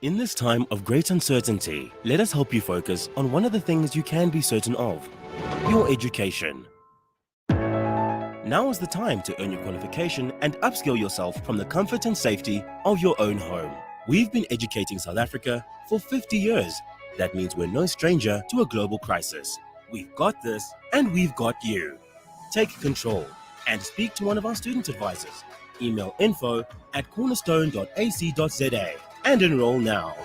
In this time of great uncertainty, let us help you focus on one of the things you can be certain of: your education. Now is the time to earn your qualification and upskill yourself from the comfort and safety of your own home. We've been educating South Africa for 50 years. That means we're no stranger to a global crisis. We've got this, and we've got you. Take control and speak to one of our student advisors. Email info@cornerstone.ac.za and enroll now.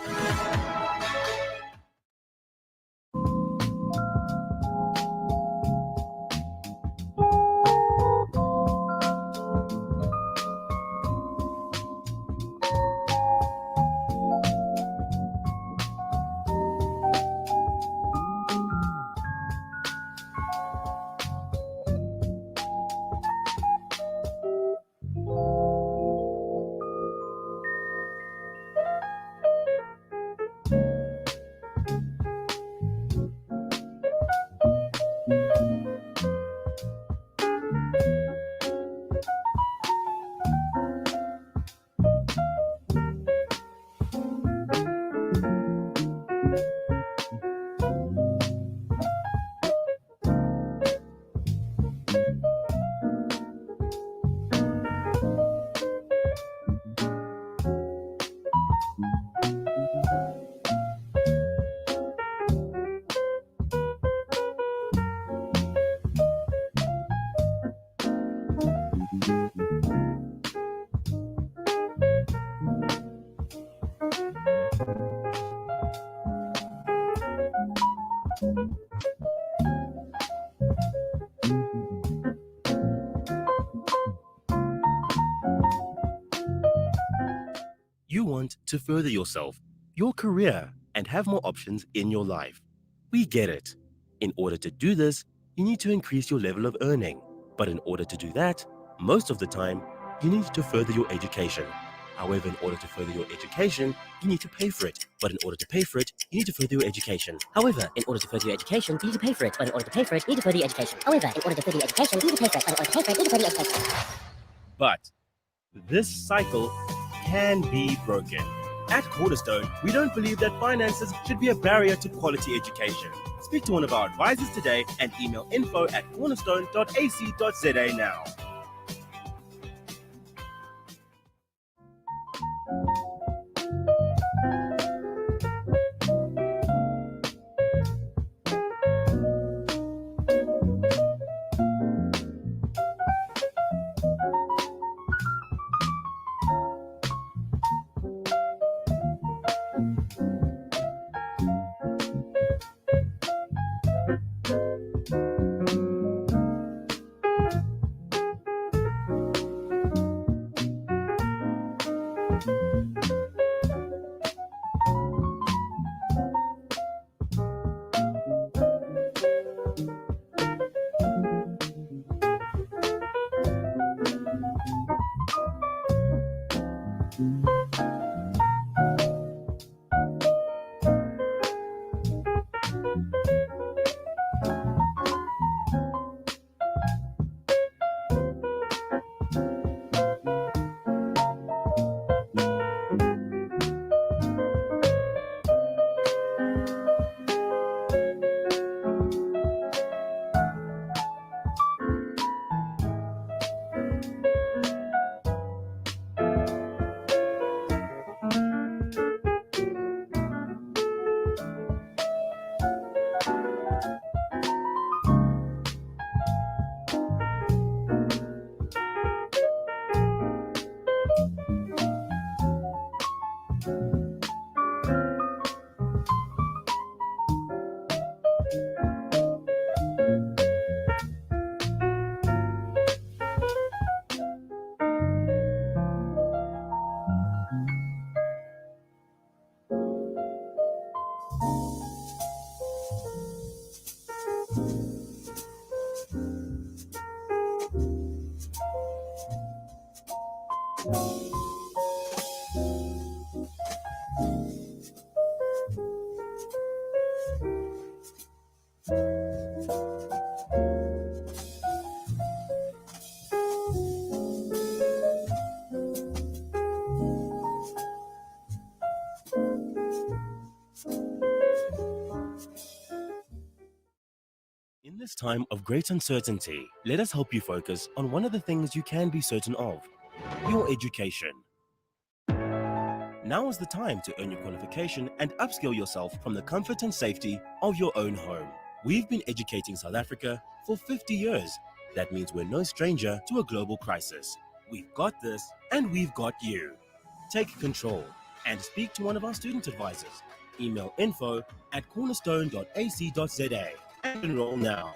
You want to further yourself, your career, and have more options in your life. We get it. In order to do this, you need to increase your level of earning. But in order to do that, most of the time, you need to further your education. However, in order to further your education, you need to pay for it. But in order to pay for it, you need to further your education. However, in order to further your education, you need to pay for it. But in order to pay for it, you need to further your education. However, in order to further your education, you need to pay for it. But in order to pay for it, you need to further your education. But this cycle can be broken. At Cornerstone, we don't believe that finances should be a barrier to quality education. Speak to one of our advisors today and email info@cornerstone.ac.za now. In this time of great uncertainty, let us help you focus on one of the things you can be certain of: your education. Now is the time to earn your qualification and upskill yourself from the comfort and safety of your own home. We've been educating South Africa for 50 years. That means we're no stranger to a global crisis. We've got this, and we've got you. Take control and speak to one of our student advisors. Email info@cornerstone.ac.za and enroll now.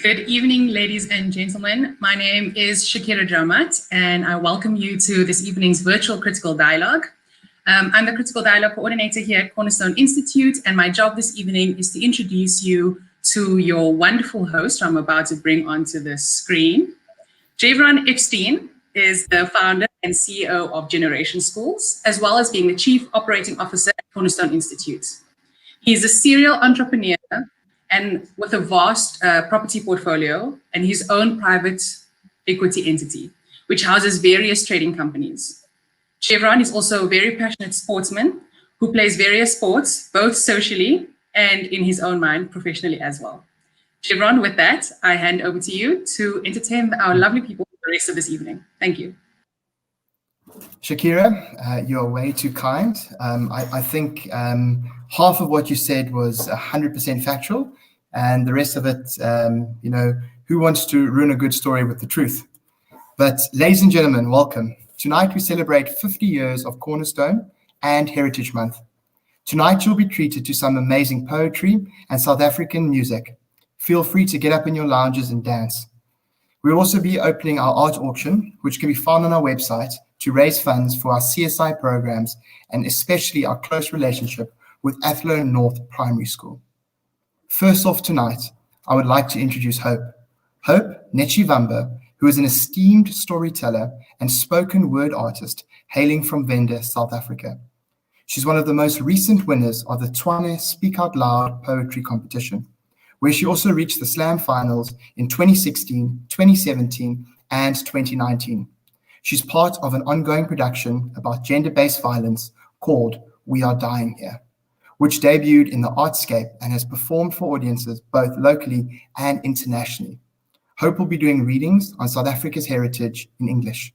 Good evening, ladies and gentlemen. My name is Shakira Dramat, and I welcome you to this evening's virtual Critical Dialogue. I'm the Critical Dialogue Coordinator here at Cornerstone Institute, and my job this evening is to introduce you to your wonderful host who I'm about to bring onto the screen. Jevron Epstein is the founder and CEO of Generation Schools, as well as being the Chief Operating Officer at Cornerstone Institute. He is a serial entrepreneur and with a vast property portfolio and his own private equity entity, which houses various trading companies. Jevron is also a very passionate sportsman who plays various sports, both socially and in his own mind, professionally as well. Jevron, with that, I hand over to you to entertain our lovely people for the rest of this evening. Thank you. Shakira, you're way too kind. I think half of what you said was 100% factual, and the rest of it, who wants to ruin a good story with the truth? But ladies and gentlemen, welcome. Tonight we celebrate 50 years of Cornerstone and Heritage Month. Tonight you'll be treated to some amazing poetry and South African music. Feel free to get up in your lounges and dance. We'll also be opening our art auction, which can be found on our website, to raise funds for our CSI programs and especially our close relationship with Athlone North Primary School. First off tonight, I would like to introduce Hope. Hope Nechivamba, who is an esteemed storyteller and spoken word artist hailing from Venda, South Africa. She's one of the most recent winners of the Tshwane Speak Out Loud poetry competition, where she also reached the Slam finals in 2016, 2017, and 2019. She's part of an ongoing production about gender-based violence called We Are Dying Here, which debuted in the Artscape and has performed for audiences both locally and internationally. Hope will be doing readings on South Africa's heritage in English.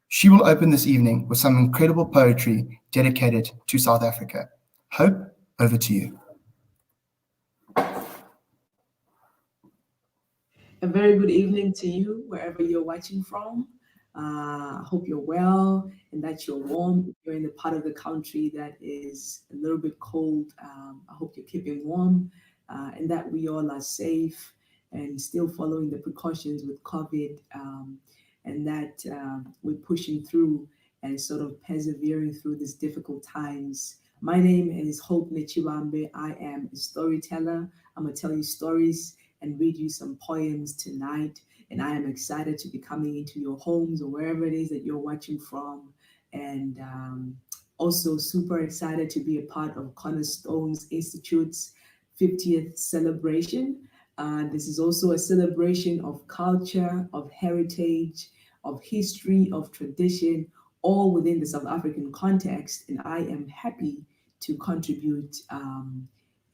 She will open this evening with some incredible poetry dedicated to South Africa. Hope, over to you. A very good evening to you, wherever you're watching from. I hope you're well and that you're warm. If you're in the part of the country that is a little bit cold, I hope you're keeping warm and that we all are safe and still following the precautions with COVID, and that we're pushing through and sort of persevering through these difficult times. My name is Hope Nechivamba. I am a storyteller. I'm going to tell you stories and read you some poems tonight. And I am excited to be coming into your homes or wherever it is that you're watching from. And also super excited to be a part of Cornerstone Institute's 50th celebration. This is also a celebration of culture, of heritage, of history, of tradition, all within the South African context. And I am happy to contribute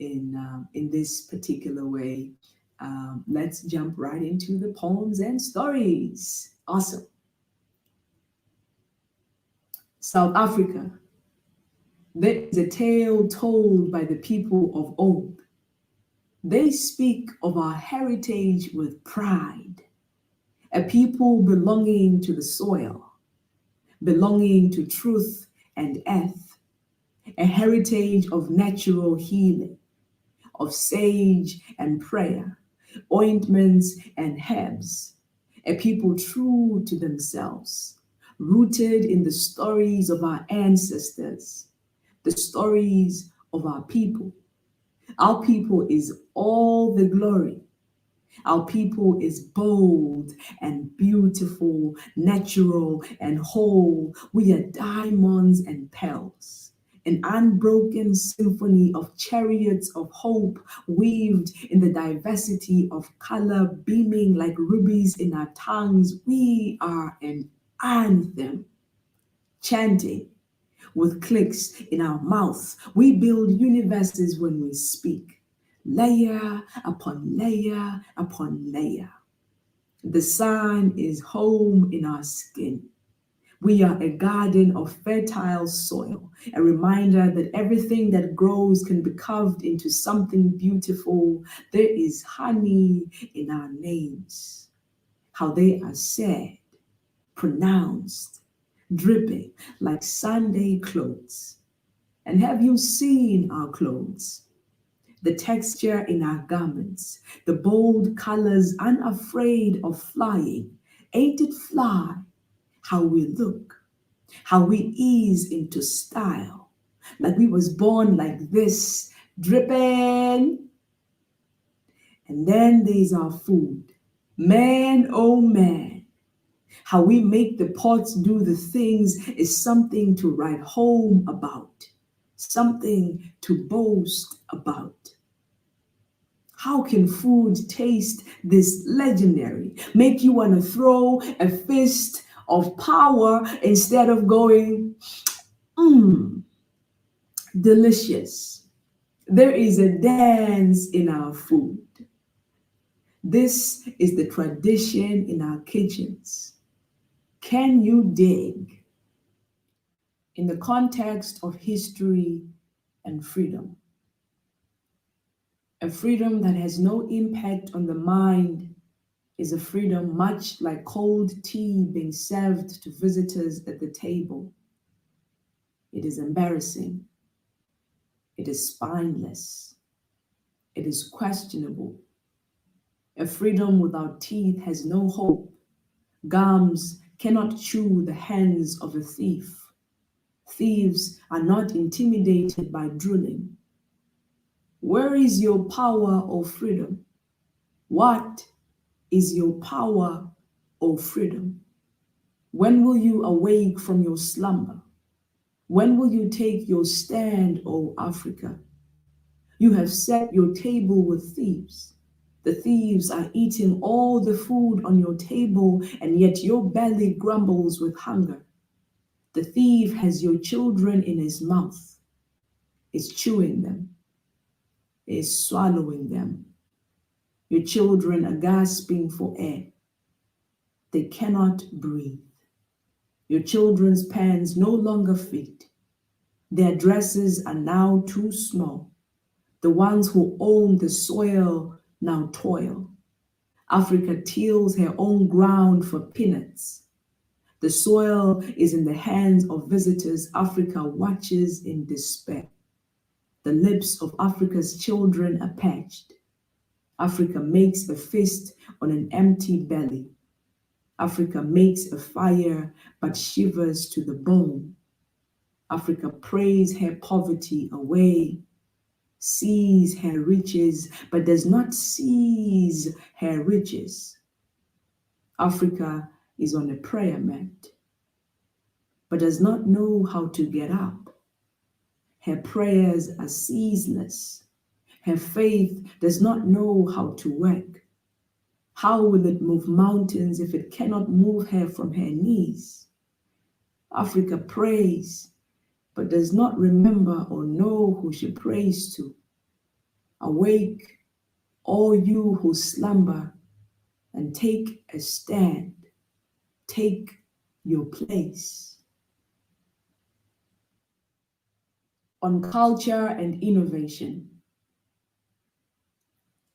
in this particular way. Let's jump right into the poems and stories. Awesome. South Africa. There is a tale told by the people of old. They speak of our heritage with pride, a people belonging to the soil, belonging to truth and earth, a heritage of natural healing, of sage and prayer, ointments and herbs, a people true to themselves, rooted in the stories of our ancestors, the stories of our people. Our people is all the glory. Our people is bold and beautiful, natural and whole. We are diamonds and pearls, an unbroken symphony of chariots of hope weaved in the diversity of color, beaming like rubies in our tongues. We are an anthem, chanting with clicks in our mouths. We build universes when we speak, layer upon layer upon layer. The sun is home in our skin. We are a garden of fertile soil, a reminder that everything that grows can be carved into something beautiful. There is honey in our names, how they are said, pronounced, dripping like Sunday clothes. And have you seen our clothes? the texture in our garments, the bold colors, unafraid of flying. Ain't it fly how we look, how we ease into style, like we was born like this, dripping. And then there's our food. Man, oh man, how we make the pots do the things is something to write home about, something to boast about. How can food taste this legendary, make you want to throw a fist of power instead of going, delicious? There is a dance in our food. This is the tradition in our kitchens. Can you dig? In the context of history and freedom, a freedom that has no impact on the mind is a freedom much like cold tea being served to visitors at the table. It is embarrassing. It is spineless. It is questionable. A freedom without teeth has no hope. Gums cannot chew the hands of a thief. Thieves are not intimidated by drooling. Where is your power, O freedom? What is your power, O freedom? When will you awake from your slumber? When will you take your stand, O Africa? You have set your table with thieves. The thieves are eating all the food on your table, and yet your belly grumbles with hunger. The thief has your children in his mouth, is chewing them, is swallowing them. Your children are gasping for air. They cannot breathe. Your children's pants no longer fit. Their dresses are now too small. The ones who own the soil now toil. Africa tills her own ground for peanuts. The soil is in the hands of visitors. Africa watches in despair. The lips of Africa's children are parched. Africa makes a fist on an empty belly. Africa makes a fire but shivers to the bone. Africa prays her poverty away, sees her riches but does not seize her riches. Africa is on a prayer mat but does not know how to get up. Her prayers are ceaseless. Her faith does not know how to work. How will it move mountains if it cannot move her from her knees? Africa prays, but does not remember or know who she prays to. Awake, all you who slumber, and take a stand. Take your place. On culture and innovation.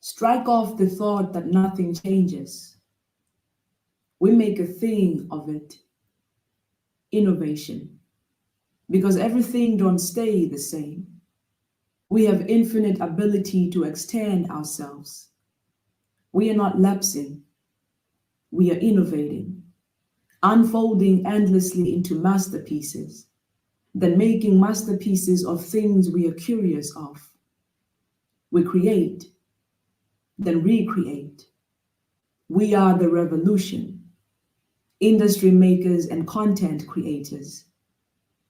Strike off the thought that nothing changes. We make a thing of it. Innovation. Because everything don't stay the same. We have infinite ability to extend ourselves. We are not lapsing. We are innovating, unfolding endlessly into masterpieces, then making masterpieces of things we are curious of. We create, then recreate. We are the revolution, industry makers and content creators.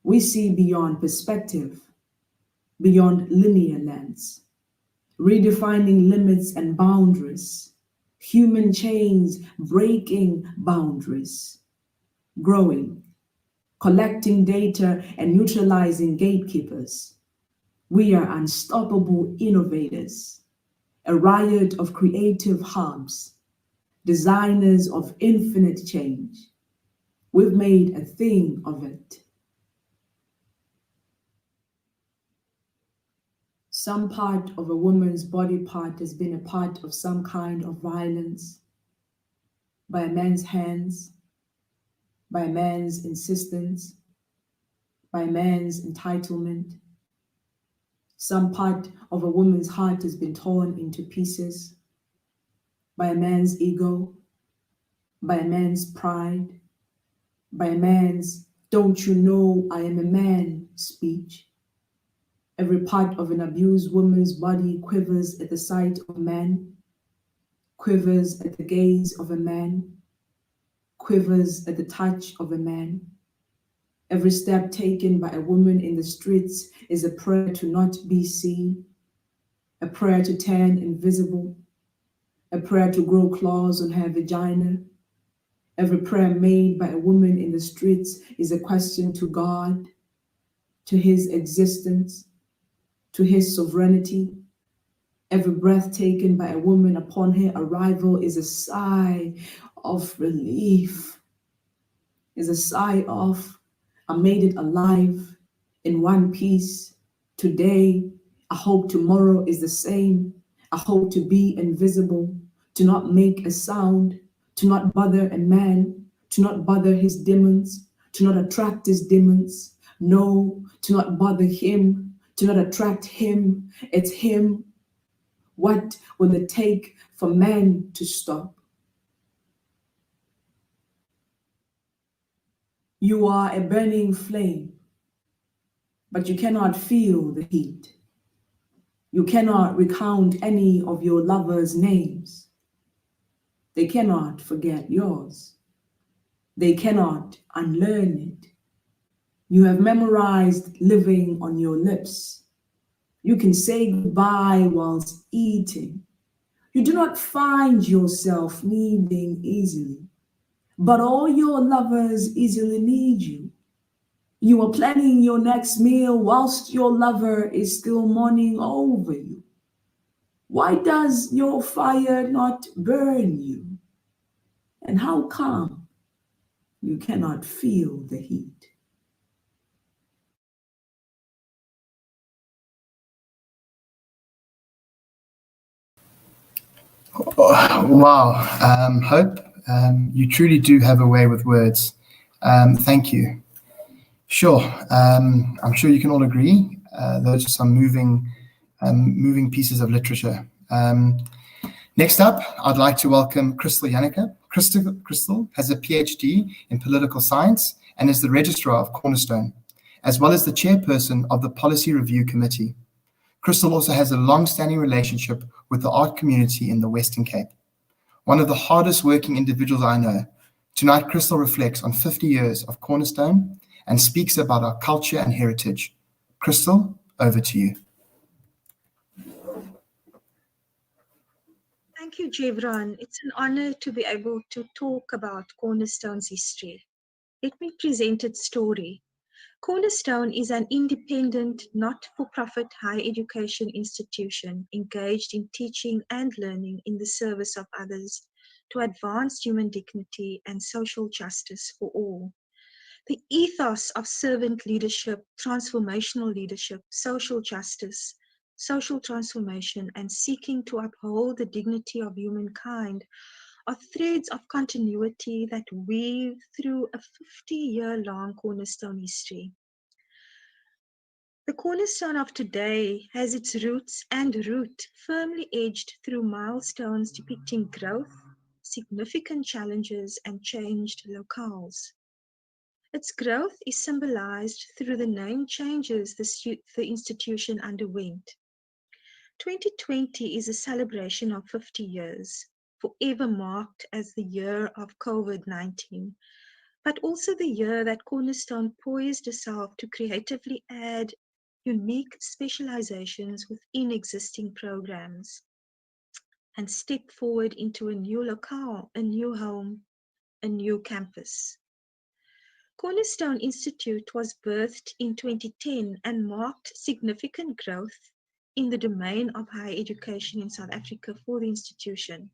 We see beyond perspective, beyond linear lens, redefining limits and boundaries, human chains breaking boundaries, growing, collecting data and neutralizing gatekeepers. We are unstoppable innovators, a riot of creative hubs, designers of infinite change. We've made a thing of it. Some part of a woman's body part has been a part of some kind of violence by a man's hands, by a man's insistence, by a man's entitlement. Some part of a woman's heart has been torn into pieces by a man's ego, by a man's pride, by a man's "don't you know I am a man" speech. Every part of an abused woman's body quivers at the sight of a man, quivers at the gaze of a man, quivers at the touch of a man. Every step taken by a woman in the streets is a prayer to not be seen, a prayer to turn invisible, a prayer to grow claws on her vagina. Every prayer made by a woman in the streets is a question to God, to his existence, to his sovereignty. Every breath taken by a woman upon her arrival is a sigh of relief, is a sigh of, I made it alive in one piece. Today, I hope tomorrow is the same. I hope to be invisible, to not make a sound, to not bother a man, to not bother his demons, to not attract his demons. No, to not bother him, to not attract him. It's him. What will it take for man to stop? You are a burning flame, but you cannot feel the heat. You cannot recount any of your lovers' names. They cannot forget yours. They cannot unlearn it. You have memorized living on your lips. You can say goodbye whilst eating. You do not find yourself needing easily, but all your lovers easily need you. You are planning your next meal whilst your lover is still mourning over you. Why does your fire not burn you? And how come you cannot feel the heat? Wow, Hope, you truly do have a way with words. Thank you. Sure, I'm sure you can all agree. Those are some moving pieces of literature. Next up, I'd like to welcome Crystal Yannicka. Crystal has a PhD in political science and is the registrar of Cornerstone, as well as the chairperson of the Policy Review Committee. Crystal also has a long-standing relationship with the art community in the Western Cape. One of the hardest working individuals I know. Tonight, Crystal reflects on 50 years of Cornerstone and speaks about our culture and heritage. Crystal, over to you. Thank you, Jevron. It's an honor to be able to talk about Cornerstone's history. Let me present its story. Cornerstone is an independent, not-for-profit higher education institution engaged in teaching and learning in the service of others to advance human dignity and social justice for all. The ethos of servant leadership, transformational leadership, social justice, social transformation, and seeking to uphold the dignity of humankind are threads of continuity that weave through a 50-year-long Cornerstone history. The Cornerstone of today has its roots and root firmly edged through milestones depicting growth, significant challenges, and changed locales. Its growth is symbolized through the name changes the institution underwent. 2020 is a celebration of 50 years, forever marked as the year of COVID-19, but also the year that Cornerstone poised itself to creatively add unique specializations within existing programs and step forward into a new locale, a new home, a new campus. Cornerstone Institute was birthed in 2010 and marked significant growth in the domain of higher education in South Africa for the institution.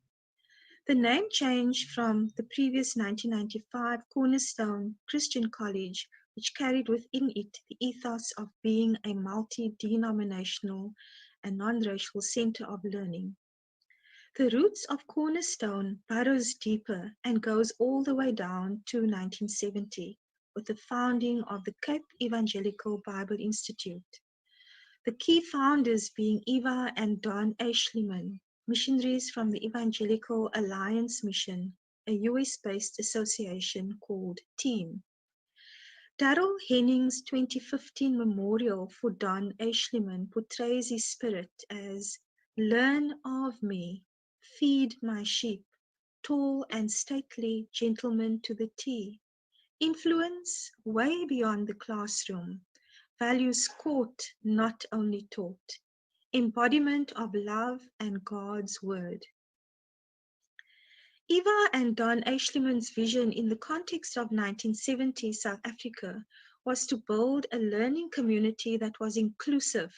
The name change from the previous 1995 Cornerstone Christian College, which carried within it the ethos of being a multi-denominational and non-racial center of learning. The roots of Cornerstone burrows deeper and goes all the way down to 1970 with the founding of the Cape Evangelical Bible Institute. the key founders being Eva and Don Eschliman, missionaries from the Evangelical Alliance Mission, a US-based association called TEAM. Darrell Henning's 2015 memorial for Don Eschliman portrays his spirit as "Learn of me, feed my sheep, tall and stately gentleman to the T. Influence way beyond the classroom, values caught, not only taught, embodiment of love and God's word." Eva and Don Eschliman's vision in the context of 1970 South Africa was to build a learning community that was inclusive,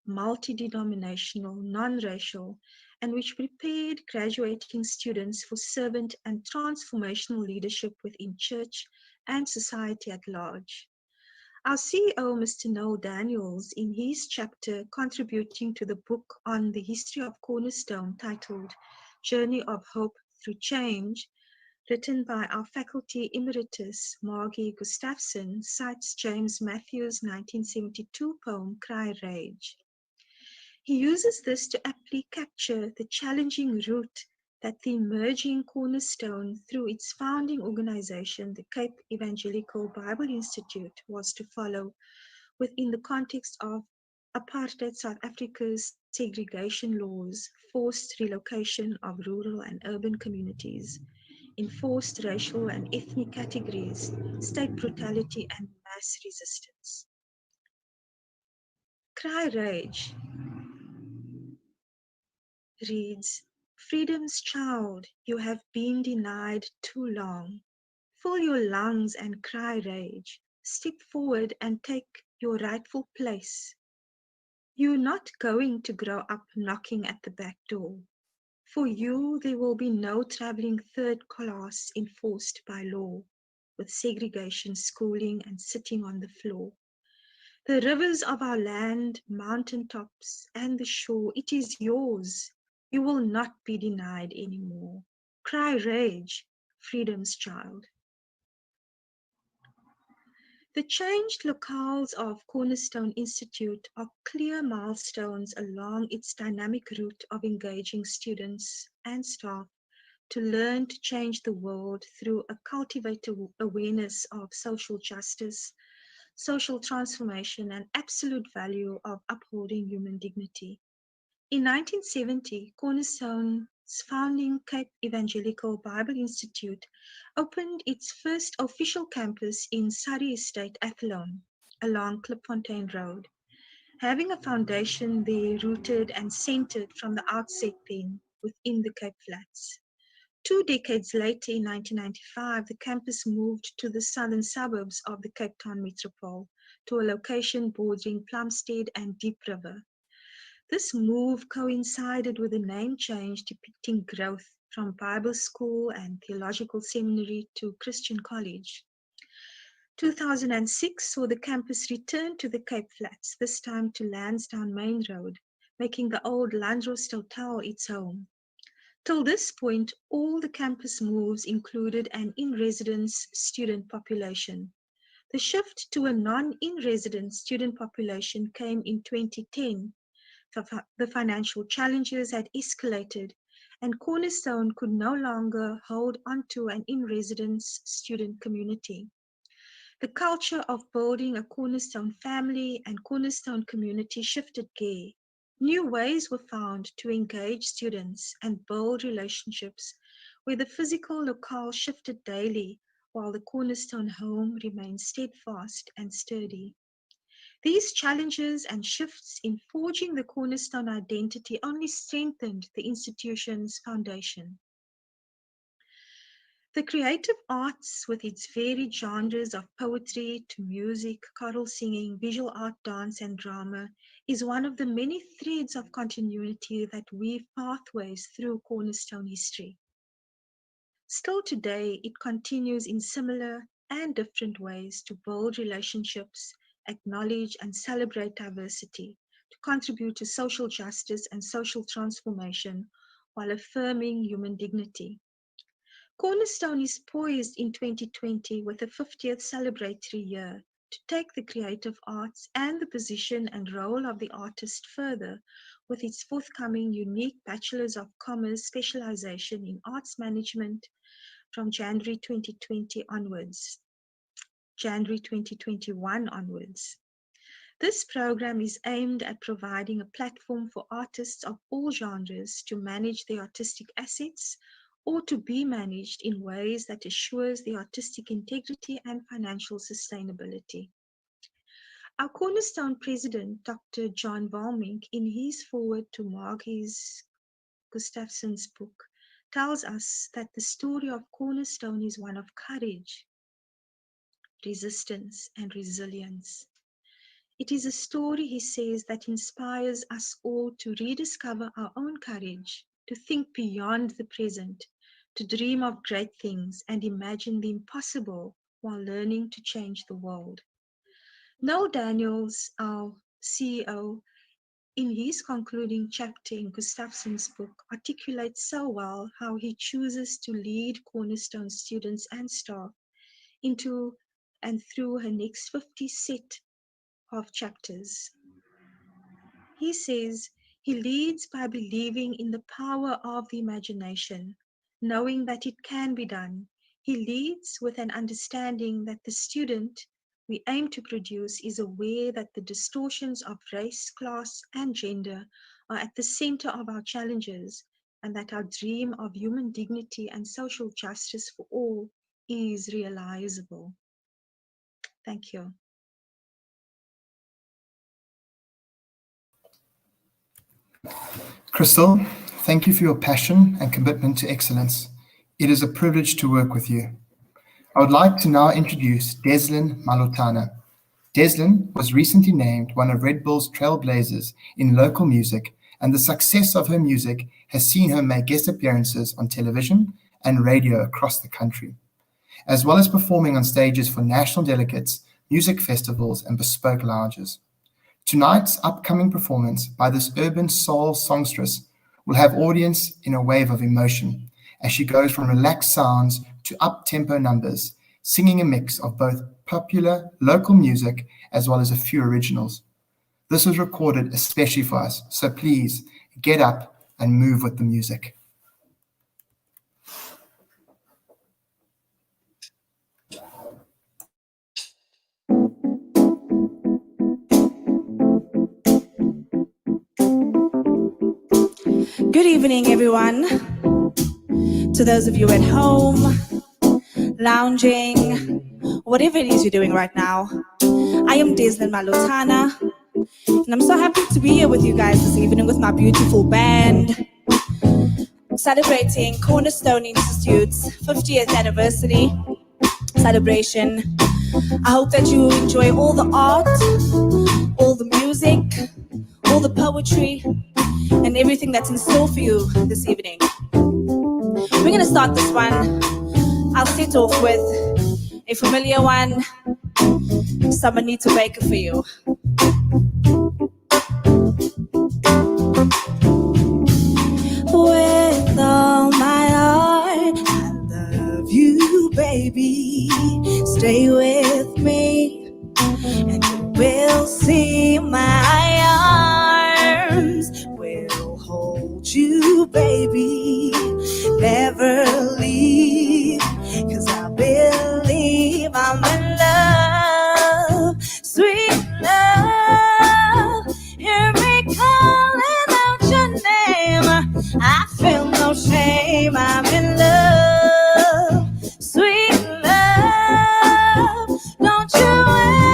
multi-denominational, non-racial, and which prepared graduating students for servant and transformational leadership within church and society at large. Our CEO, Mr. Noel Daniels, in his chapter contributing to the book on the history of Cornerstone titled Journey of Hope Through Change, written by our faculty emeritus Margie Gustafson, cites James Matthews' 1972 poem Cry Rage. He uses this to aptly capture the challenging route that the emerging Cornerstone, through its founding organization, the Cape Evangelical Bible Institute, was to follow within the context of apartheid South Africa's segregation laws, forced relocation of rural and urban communities, enforced racial and ethnic categories, state brutality, and mass resistance. Cry Rage reads, "Freedom's child, you have been denied too long. Fill your lungs and cry rage. Step forward and take your rightful place. You're not going to grow up knocking at the back door. For you, there will be no traveling third class enforced by law, with segregation schooling and sitting on the floor. The rivers of our land, mountaintops, and the shore, it is yours. You will not be denied anymore. Cry rage, freedom's child." The changed locales of Cornerstone Institute are clear milestones along its dynamic route of engaging students and staff to learn to change the world through a cultivated awareness of social justice, social transformation, and absolute value of upholding human dignity. In 1970, Cornerstone's founding Cape Evangelical Bible Institute opened its first official campus in Surrey Estate, Athlone, along Klipfontein Road, having a foundation there rooted and centered from the outset then within the Cape Flats. 2 decades later, in 1995, the campus moved to the southern suburbs of the Cape Town metropole, to a location bordering Plumstead and Deep River. This move coincided with a name change depicting growth from Bible school and theological seminary to Christian college. 2006 saw the campus return to the Cape Flats, this time to Lansdowne Main Road, making the old Landrost Hotel its home. Till this point, all the campus moves included an in-residence student population. The shift to a non-in-residence student population came in 2010. The financial challenges had escalated, and Cornerstone could no longer hold onto an in-residence student community. The culture of building a Cornerstone family and Cornerstone community shifted gear. New ways were found to engage students and build relationships where the physical locale shifted daily while the Cornerstone home remained steadfast and sturdy. These challenges and shifts in forging the Cornerstone identity only strengthened the institution's foundation. The creative arts, with its varied genres of poetry to music, choral singing, visual art, dance, and drama, is one of the many threads of continuity that weave pathways through Cornerstone history. Still today, it continues in similar and different ways to build relationships, acknowledge and celebrate diversity, to contribute to social justice and social transformation while affirming human dignity. Cornerstone is poised in 2020 with a 50th celebratory year to take the creative arts and the position and role of the artist further with its forthcoming unique Bachelor's of Commerce specialization in arts management from January 2021 onwards. This program is aimed at providing a platform for artists of all genres to manage their artistic assets or to be managed in ways that assures the artistic integrity and financial sustainability. Our Cornerstone President, Dr. John Valmink, in his foreword to Margie's Gustafson's book, tells us that the story of Cornerstone is one of courage, resistance, and resilience. It is a story, he says, that inspires us all to rediscover our own courage, to think beyond the present, to dream of great things and imagine the impossible while learning to change the world. Noel Daniels, our CEO, in his concluding chapter in Gustafson's book, articulates so well how he chooses to lead Cornerstone students and staff into and through her next 50 set of chapters. He says he leads by believing in the power of the imagination, knowing that it can be done. He leads with an understanding that the student we aim to produce is aware that the distortions of race, class, and gender are at the center of our challenges, and that our dream of human dignity and social justice for all is realizable. Thank you. Crystal, thank you for your passion and commitment to excellence. It is a privilege to work with you. I would like to now introduce Deslin Malotana. Deslin was recently named one of Red Bull's trailblazers in local music, and the success of her music has seen her make guest appearances on television and radio across the country, as well as performing on stages for national delegates, music festivals, and bespoke lounges. Tonight's upcoming performance by this urban soul songstress will have audience in a wave of emotion as she goes from relaxed sounds to up-tempo numbers, singing a mix of both popular local music as well as a few originals. This was recorded especially for us, so please get up and move with the music. Good evening, everyone. To those of you at home, lounging, whatever it is you're doing right now, I am Deslin Malotana, and I'm so happy to be here with you guys this evening with my beautiful band, celebrating Cornerstone Institute's 50th anniversary celebration. I hope that you enjoy all the art, all the music, all the poetry, and everything that's in store for you this evening. We're going to start this one. I'll start off with a familiar one. Someone needs to bake it for you. With all my heart, I love you, baby. Stay with me, and you will see my arms will hold you, baby. Never leave, 'cause I believe I'm in love, sweet love. Hear me calling out your name. I feel no shame. I'm in love, sweet love. Don't you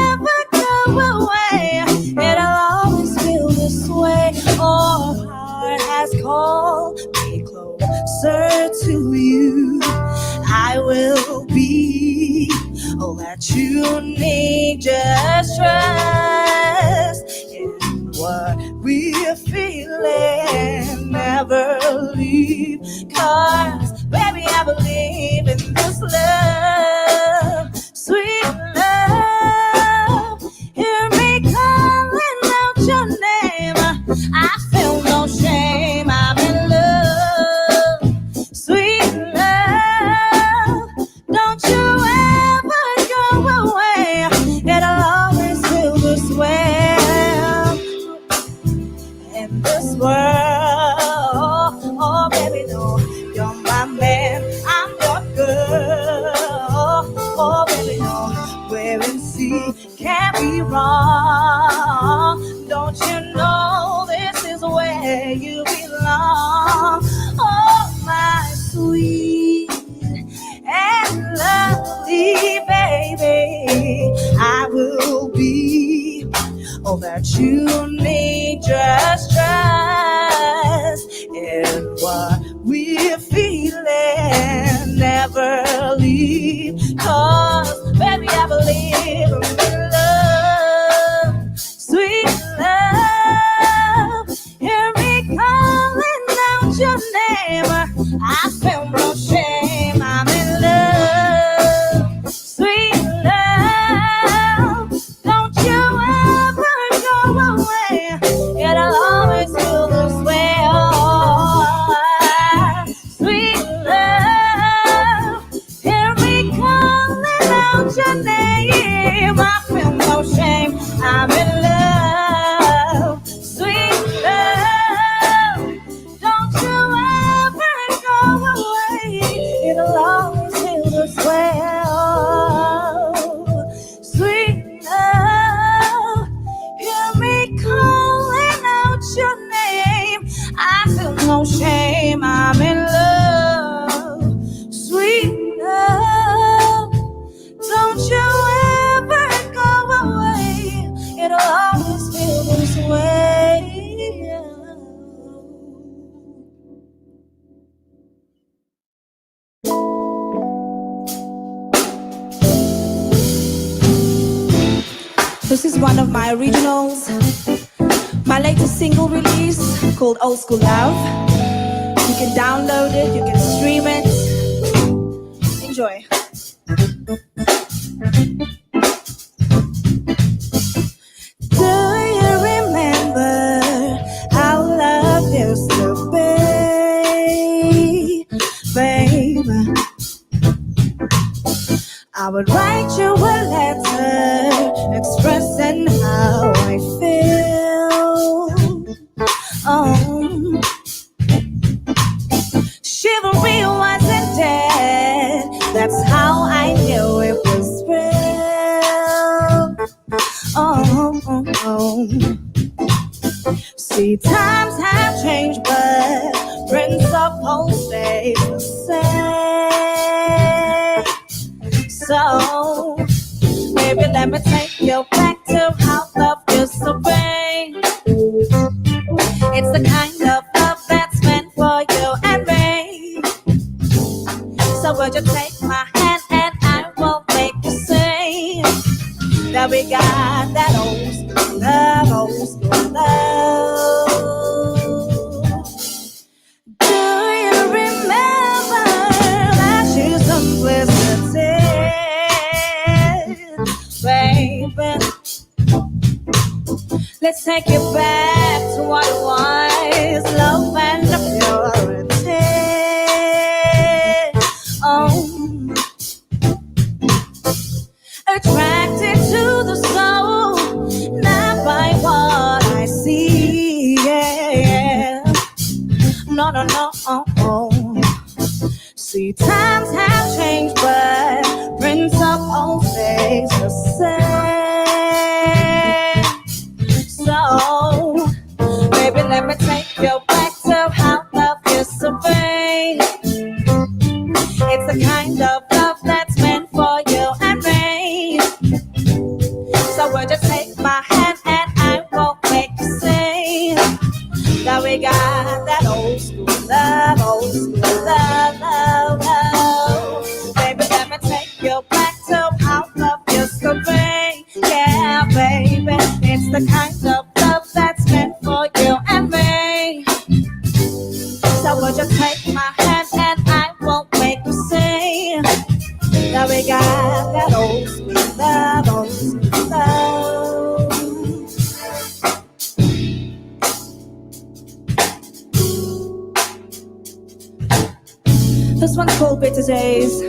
ever go away. It'll always feel this way. Our heart has called me closer to you. I will be all that you need. Just trust in what we're feeling. Never leave, 'cause baby, I believe in this love, sweet love. Hear me calling out your name. I feel no shame. I'm in love, sweet love. Don't you ever go away. It'll be wrong. Don't you know this is where you belong? Oh, my sweet and lovely baby, I will be all that you need. Just trust in what we're feeling. Never leave, 'cause baby, I believe in love, sweet love. Hear me calling out your name. I feel no shame. I'm in love, sweet love. Don't you ever go away. It'll always feel this way. Oh, sweet love. Hear me calling out your name. I feel no shame. I'm in love, sweet love. Don't you ever go away. It'll always feel this way. Oh, sweet love. Hear me calling out your name. I feel no shame. I'm in love, sweet love. Don't you ever go away. It'll always feel this way. This is one of my originals, my latest single release called Old School Love. You can download it, you can stream it. Enjoy. Do you remember how love used to be, baby? I would write you a letter expressing how I feel. Oh, chivalry wasn't dead. That's how I knew it was real. Oh, oh, oh. See, times have changed, but principle stays the same. So, baby, let me take you back to how love used to be. It's the kind of love that's meant for you and me. So would you take my hand and I will make you see that we got that old school love, old school love. Do you remember that she's simplicity? Baby, let's take it back to what it was, love and purity. Oh, attracted to the soul, not by what I see. Yeah, no, no, no. See, times have changed, but principle stays the same. So, baby, let me take you back to how love used to be. It's the kind of love that's meant for you and me. So would you take my hand and I will make you see that we got that old school love, old school love, love, love. Baby, let me take you back to how love used to be. Yeah, baby, it's the kind of love that's meant for you and me. So would you take my hand and I will make you see that we got that old school love, old school love. This one's called Bitter Days,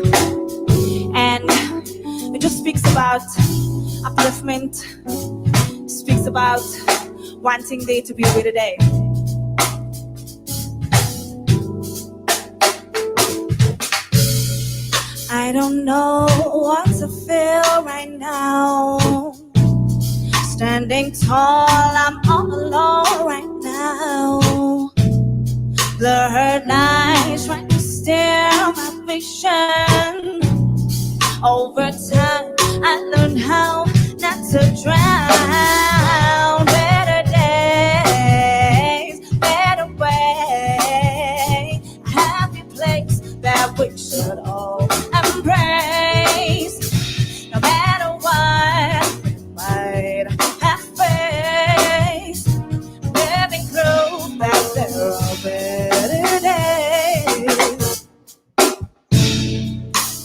and it just speaks about upliftment, speaks about wanting there to be a better day. I don't know what to feel right now. standing tall, I'm all alone right now. Blurred lines trying to steer my vision. Over time, I learned how not to drown. Better days, better way. A happy place that we should all embrace. No matter what we might have faced, living through that there are better days.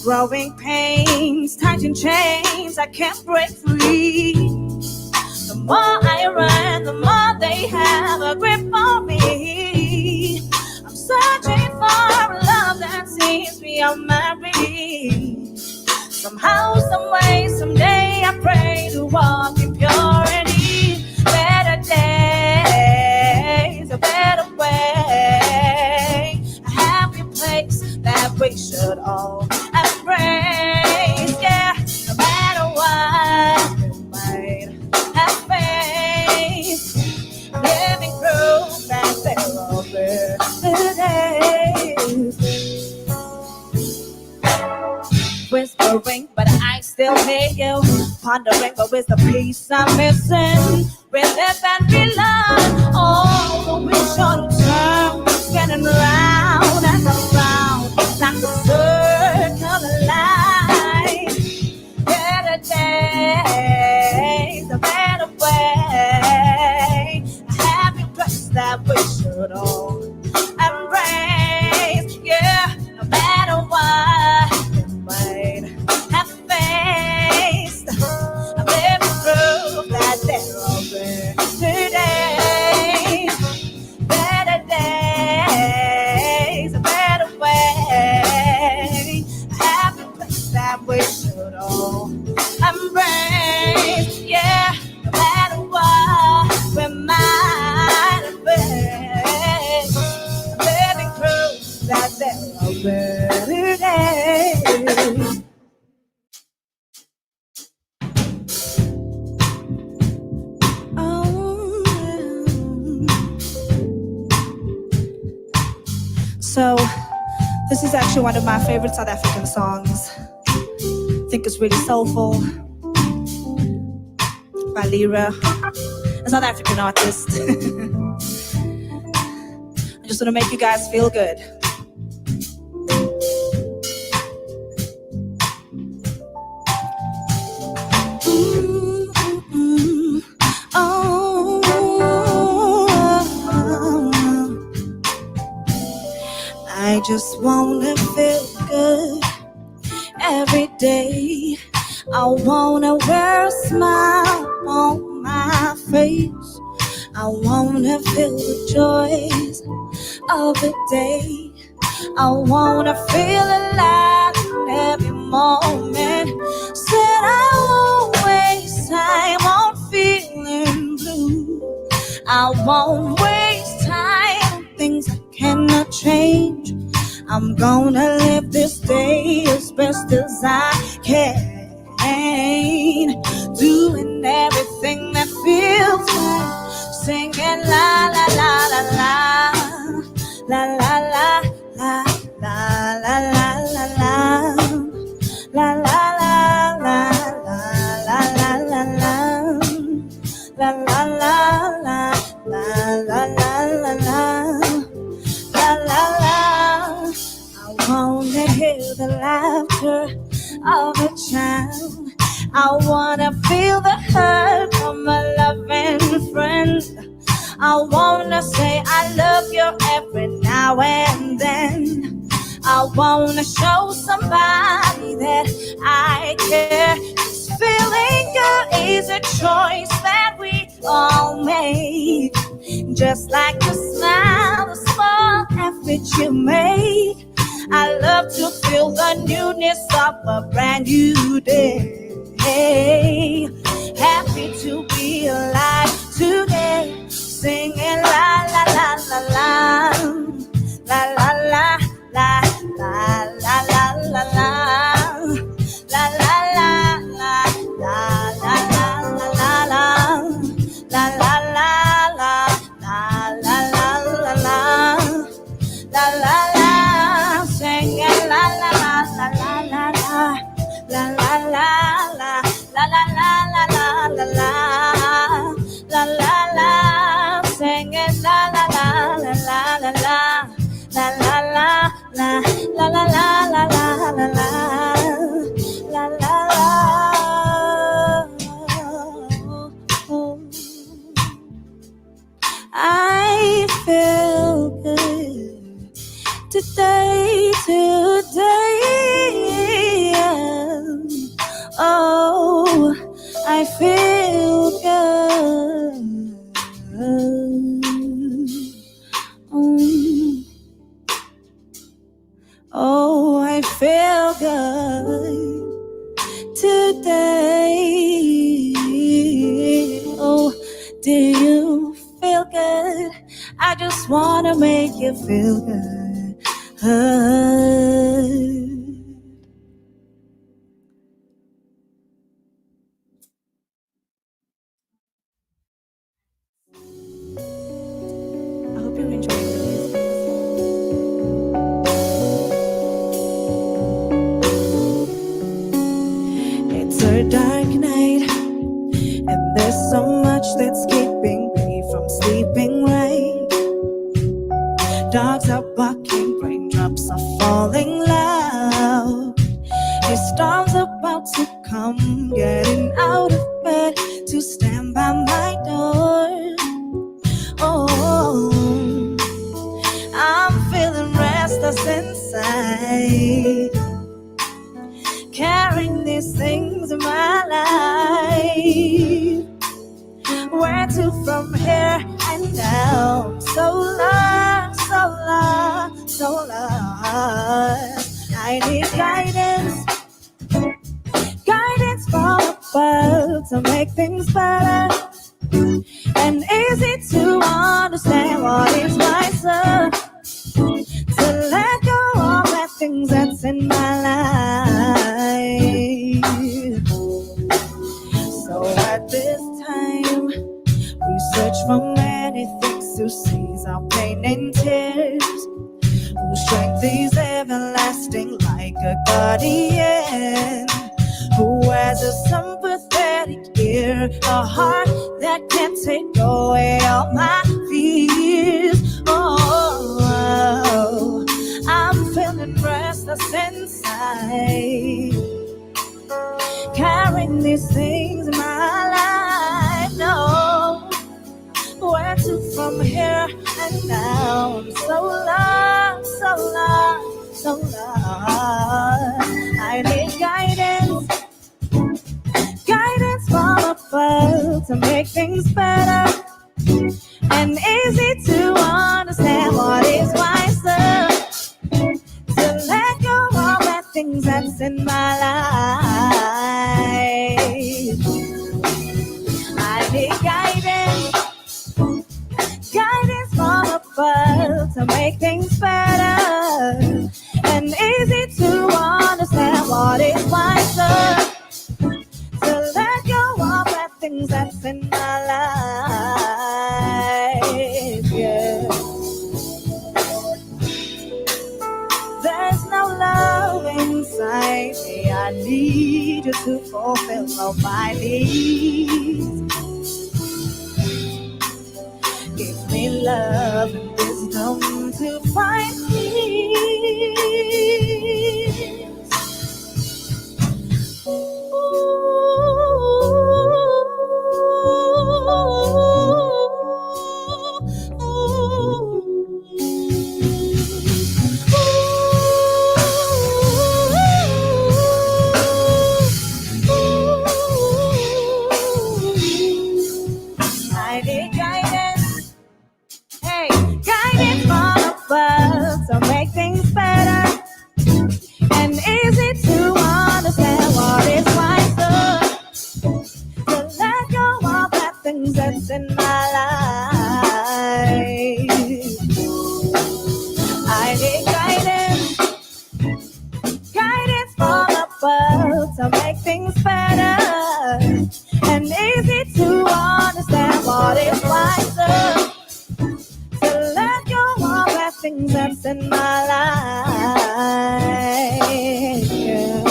Growing pains, tighten chains, I can't break free. The more I run, the more they have a grip on me. I'm searching for a love that seems beyond my reach. Somehow, some way, someday I pray to walk in purity. Better days, a better way. A happy place that we should all embrace. Yeah, no matter what we might have faced, living through that there are better days. Whispering, but I still hear you. Pondering, but where's the peace I'm missing? We live and we learn. Oh, but we should turn, spinning round and around like the circle of life. Better days, a better way. A happy place that we should all embrace. Yeah, no matter what might have faced, I'm living through that there are better days, a better way, a happy place that we should all embrace. Yeah, no matter what we might have faced, I'm living through that there are better days. So, this is actually one of my favorite South African songs. I think it's really soulful. By Lyra, a South African artist. I just want to make you guys feel good. I just wanna feel good every day. I wanna wear a smile on my face. I wanna feel the joys of the day. I wanna feel alive in every moment. Said I won't waste time on feeling blue. I won't waste time on things I cannot change. I'm gonna live this day as best as I can, doing everything that feels right, singing la la la la la, la la la la la la la la la, la la la la la la la la la, la la la la la la la la. I wanna hear the laughter of a child. I wanna feel the hurt from a loving friend. I wanna say I love you every now and then. I wanna show somebody that I care. This feeling good is a choice that we all make. Just like the smile, the small effort you make. I love to feel the newness of a brand new day. Happy to be alive today. Singing la la la la la, la la la la la la la la la, la la la la la la la la la la. la la la la la la la la la. I feel good today. Oh, I feel good. Oh, I feel good today. Oh, do you feel good? I just wanna make you feel good. I hope you're enjoying the music. It's a dark night, and there's so much that's keeping me from sleeping right. Dogs are barking, raindrops are falling loud. A storm's about to come, getting out of bed to stand by my door. Oh, I'm feeling restless inside, carrying these things in my life. Where to from here and down? So lost, so lost, so lost. I need guidance, guidance from above to make things better and easy to understand what is wiser. To let go of the things that's in my life. So at this time, we search for many things to seize our pain and tears. Whose strength is everlasting like a guardian, who has a sympathetic ear, a heart that can take away all my fears. Oh, I'm feeling restless inside, carrying these things in my life. No, where to from here and now? So lost, so lost, so lost. I need guidance, guidance from above to make things better and easy to understand what is wiser. To let go of the things that's in my life. I need guidance, guidance from above to make things better and easy to understand what is wiser. To let go of the things that's in my life. Yeah. There's no love inside me. I need you to fulfill all my needs. Give me love and wisdom to find peace. I need guidance, hey, guidance from above to make things better and easy to understand what is wiser. To let go of the things that's in my life. I need guidance, guidance from above to make things better and easy to understand what is wiser. To let go of the things that's in my life. Yeah.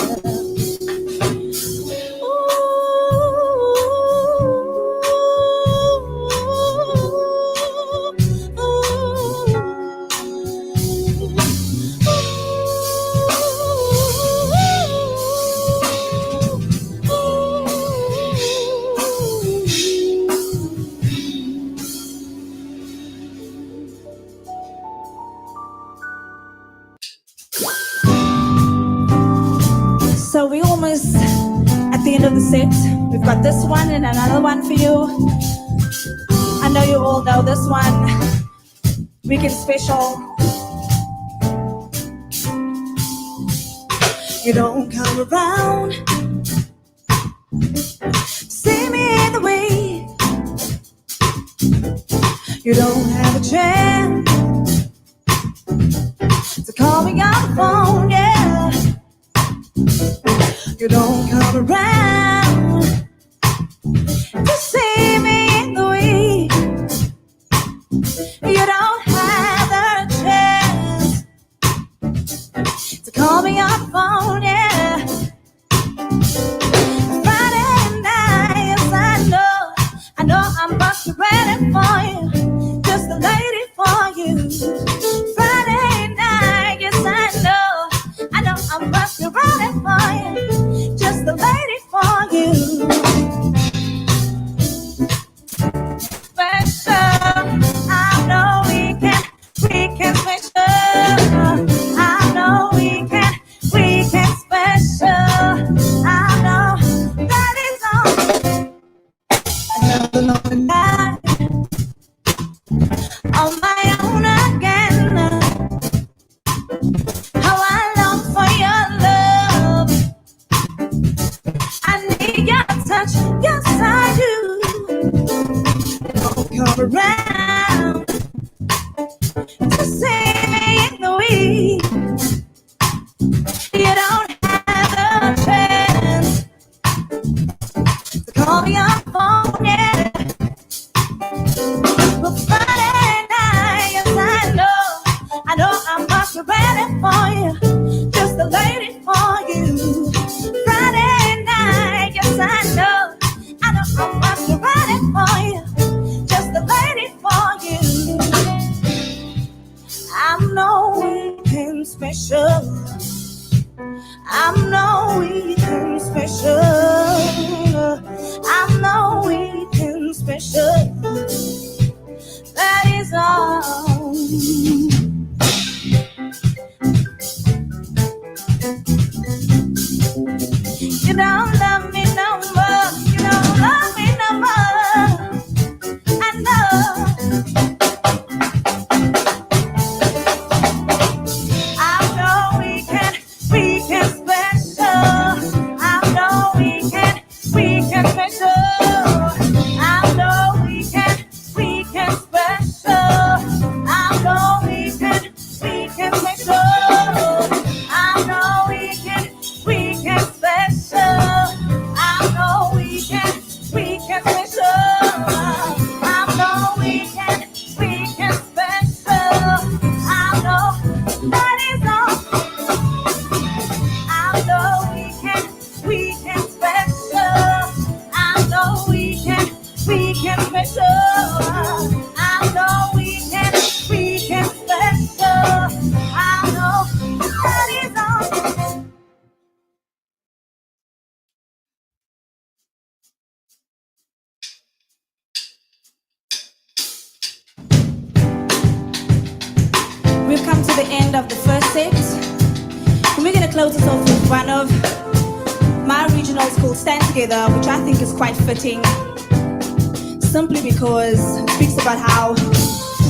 got this one and another one for you. I know you all know this one. Weekend special. You don't come around, see me in the way. You don't have a chance to call me on the phone, yeah. You don't come around to see me in the way. You don't have a chance to call me on the phone, yeah. Friday night, yes, I know I must be ready for you, just the lady for you. Friday night, yes, I know I must be ready for you, just the lady for you. Special, I know we can special. I know we can special. I know that is all. Another lonely night on my own again. How I long for your love. I need your touch, yes I do. Don't come around to see me in the week. You don't have a chance to call me on the phone, yeah. But Friday night, yes I know I must be ready for you, just the lady for you. Friday night, yes I know I must be ready for you, just the lady for you. I'm no weekend special. I'm no weekend special. I'm no weekend special. That is all. You don't love me no more. You don't love me no more. I know. I know we can special. I know we can special. I know we can special. I know we can special. I know we can special. I know we can special. I know we can special. I know that is all. I know we can special. I know we can special. I know we can special. I know that is all. We've come to the end of the first set. And we're going to close this off with one of my originals called Stand Together, which I think is quite fitting, simply because it speaks about how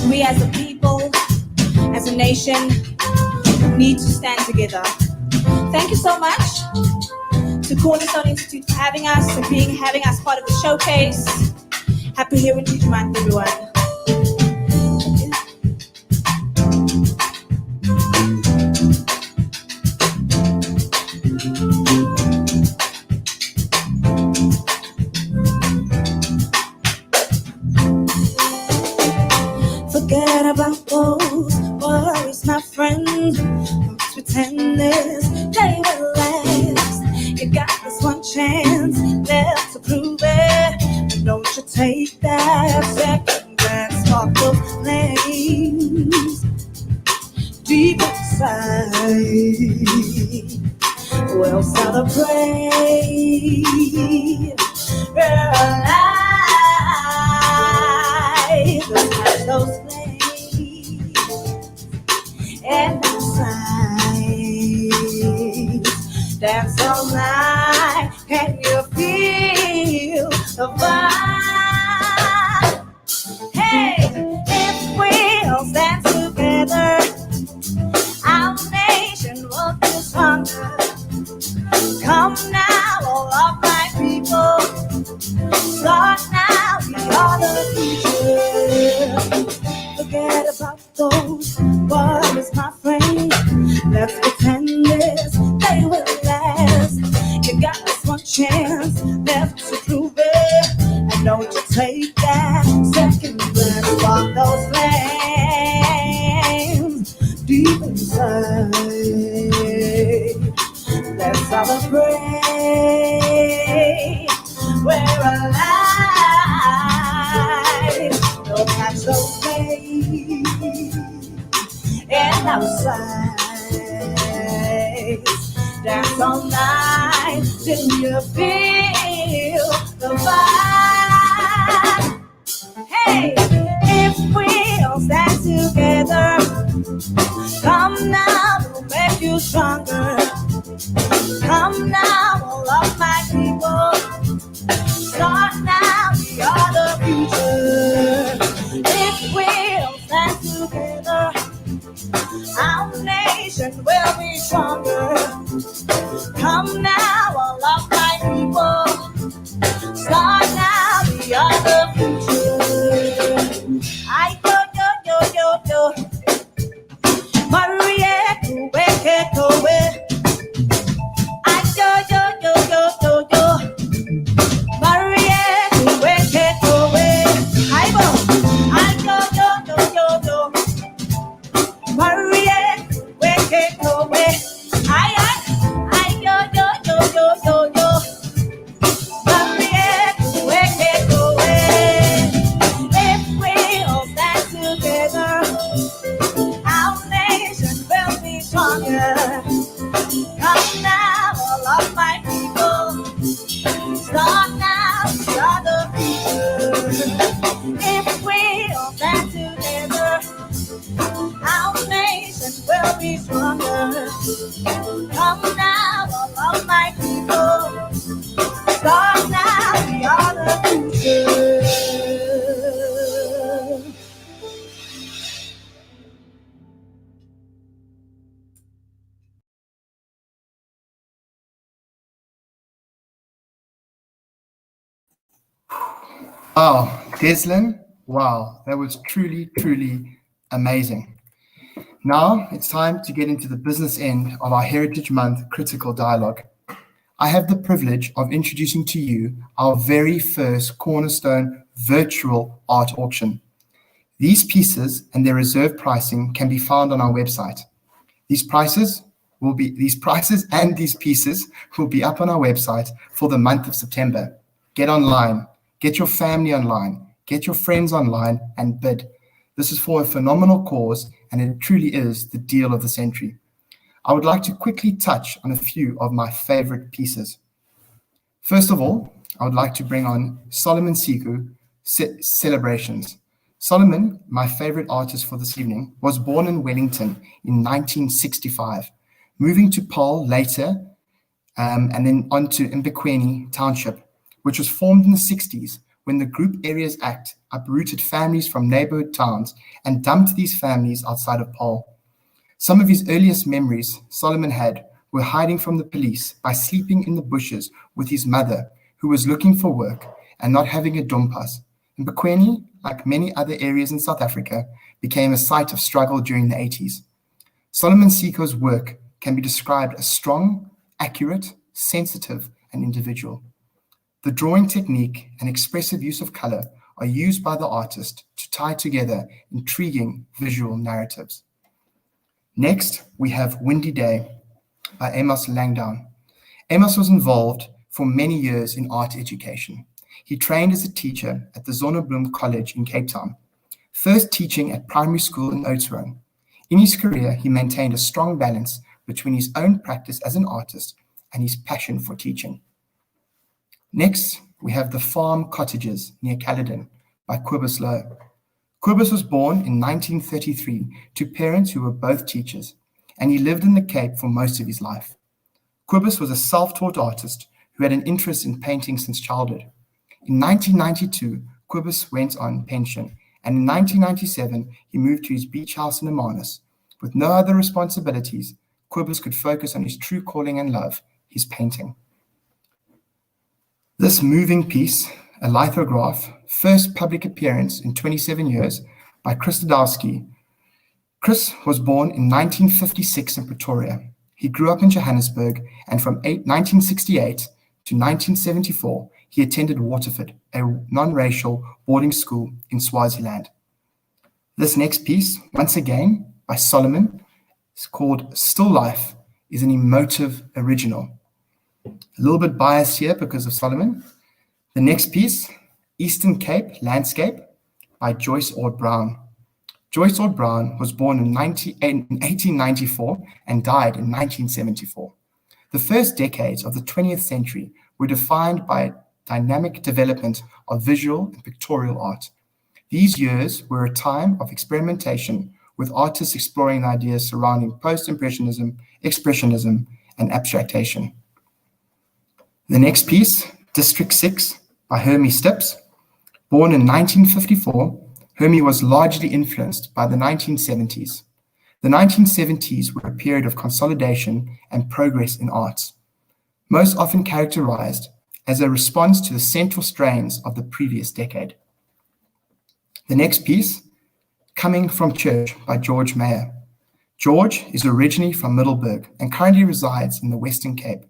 we as a people, as a nation, need to stand together. Thank you so much to Cornerstone Institute for having us and having us part of the showcase. Happy Heritage Month, everyone. Forget about those worries, my friend. Don't pretend this day will last. You got this one chance left to prove it. And don't you take that second glance, spark those flames deep inside. We'll celebrate. We're alive. Let's catch those flames and outside. Dance all night. Can you feel Don't you take that second glance, walk those flames deep inside. Let's celebrate. We're alive. No catch those days and outside. Dance all night till you feel the vibe. Hey, if we all stand together, come now, we'll make you stronger. Come now, all of my people. Start now, we are the future. If we all stand together, our nation will be stronger. Come now, all of my people. Start now, we are the future. I yo. Maria, wake it away. I yo. Maria, wake it away. I yo. Maria, wake it away. I yo. Maria, wake it away. If we all stand together, our nation will be stronger. Come now, all of my people. Start now, start the future. If we all stand together, our nation will be stronger. Come now, all of my people. Start now, we are the future. Wow, Deslin, wow, that was truly amazing. Now it's time to get into the business end of our Heritage Month critical dialogue. I have the privilege of introducing to you our very first Cornerstone virtual art auction. These pieces and their reserve pricing can be found on our website. These prices and these pieces will be up on our website for the month of September. Get online, get your family online, get your friends online and bid. This is for a phenomenal cause and it truly is the deal of the century. I would like to quickly touch on a few of my favorite pieces. First of all, I would like to bring on Solomon Siku, Celebrations. Solomon, my favorite artist for this evening, was born in Wellington in 1965, moving to Paarl later and then on to Mbekweni Township, which was formed in the 60s when the Group Areas Act uprooted families from neighborhood towns and dumped these families outside of Paarl. Some of his earliest memories Solomon had were hiding from the police by sleeping in the bushes with his mother, who was looking for work and not having a dompas. Mbekweni, like many other areas in South Africa, became a site of struggle during the 80s. Solomon Siko's work can be described as strong, accurate, sensitive, and individual. The drawing technique and expressive use of color are used by the artist to tie together intriguing visual narratives. Next, we have Windy Day by Amos Langdown. Amos was involved for many years in art education. He trained as a teacher at the Zonnebloem College in Cape Town, first teaching at primary school in Oudtshoorn. In his career, he maintained a strong balance between his own practice as an artist and his passion for teaching. Next, we have The Farm Cottages near Caledon by Cobus Lowe. Cobus was born in 1933 to parents who were both teachers, and he lived in the Cape for most of his life. Cobus was a self-taught artist who had an interest in painting since childhood. In 1992, Cobus went on pension, and in 1997, he moved to his beach house in Hermanus. With no other responsibilities, Cobus could focus on his true calling and love, his painting. This moving piece, a lithograph, first public appearance in 27 years by Chris Dodowski. Chris was born in 1956 in Pretoria. He grew up in Johannesburg, and from 1968 to 1974, he attended Waterford, a non-racial boarding school in Swaziland. This next piece, once again by Solomon, is called Still Life, is an emotive original. A little bit biased here because of Solomon. The next piece, Eastern Cape Landscape by Joyce Ord Brown. Joyce Ord Brown was born in 1894 and died in 1974. The first decades of the 20th century were defined by dynamic development of visual and pictorial art. These years were a time of experimentation, with artists exploring ideas surrounding post-impressionism, expressionism, and abstractation. The next piece, District 6 by Hermie Stips. Born in 1954, Hermie was largely influenced by the 1970s. The 1970s were a period of consolidation and progress in arts, most often characterized as a response to the central strains of the previous decade. The next piece, Coming from Church by George Mayer. George is originally from Middelburg and currently resides in the Western Cape.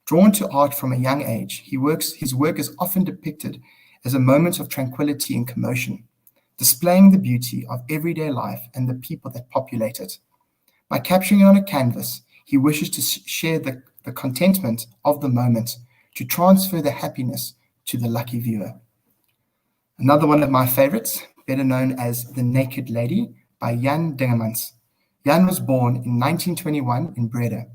Drawn to art from a young age, his work is often depicted as a moment of tranquility and commotion, displaying the beauty of everyday life and the people that populate it. By capturing it on a canvas, he wishes to share the contentment of the moment, to transfer the happiness to the lucky viewer. Another one of my favorites, better known as The Naked Lady by Jan Dingemans. Jan was born in 1921 in Breda,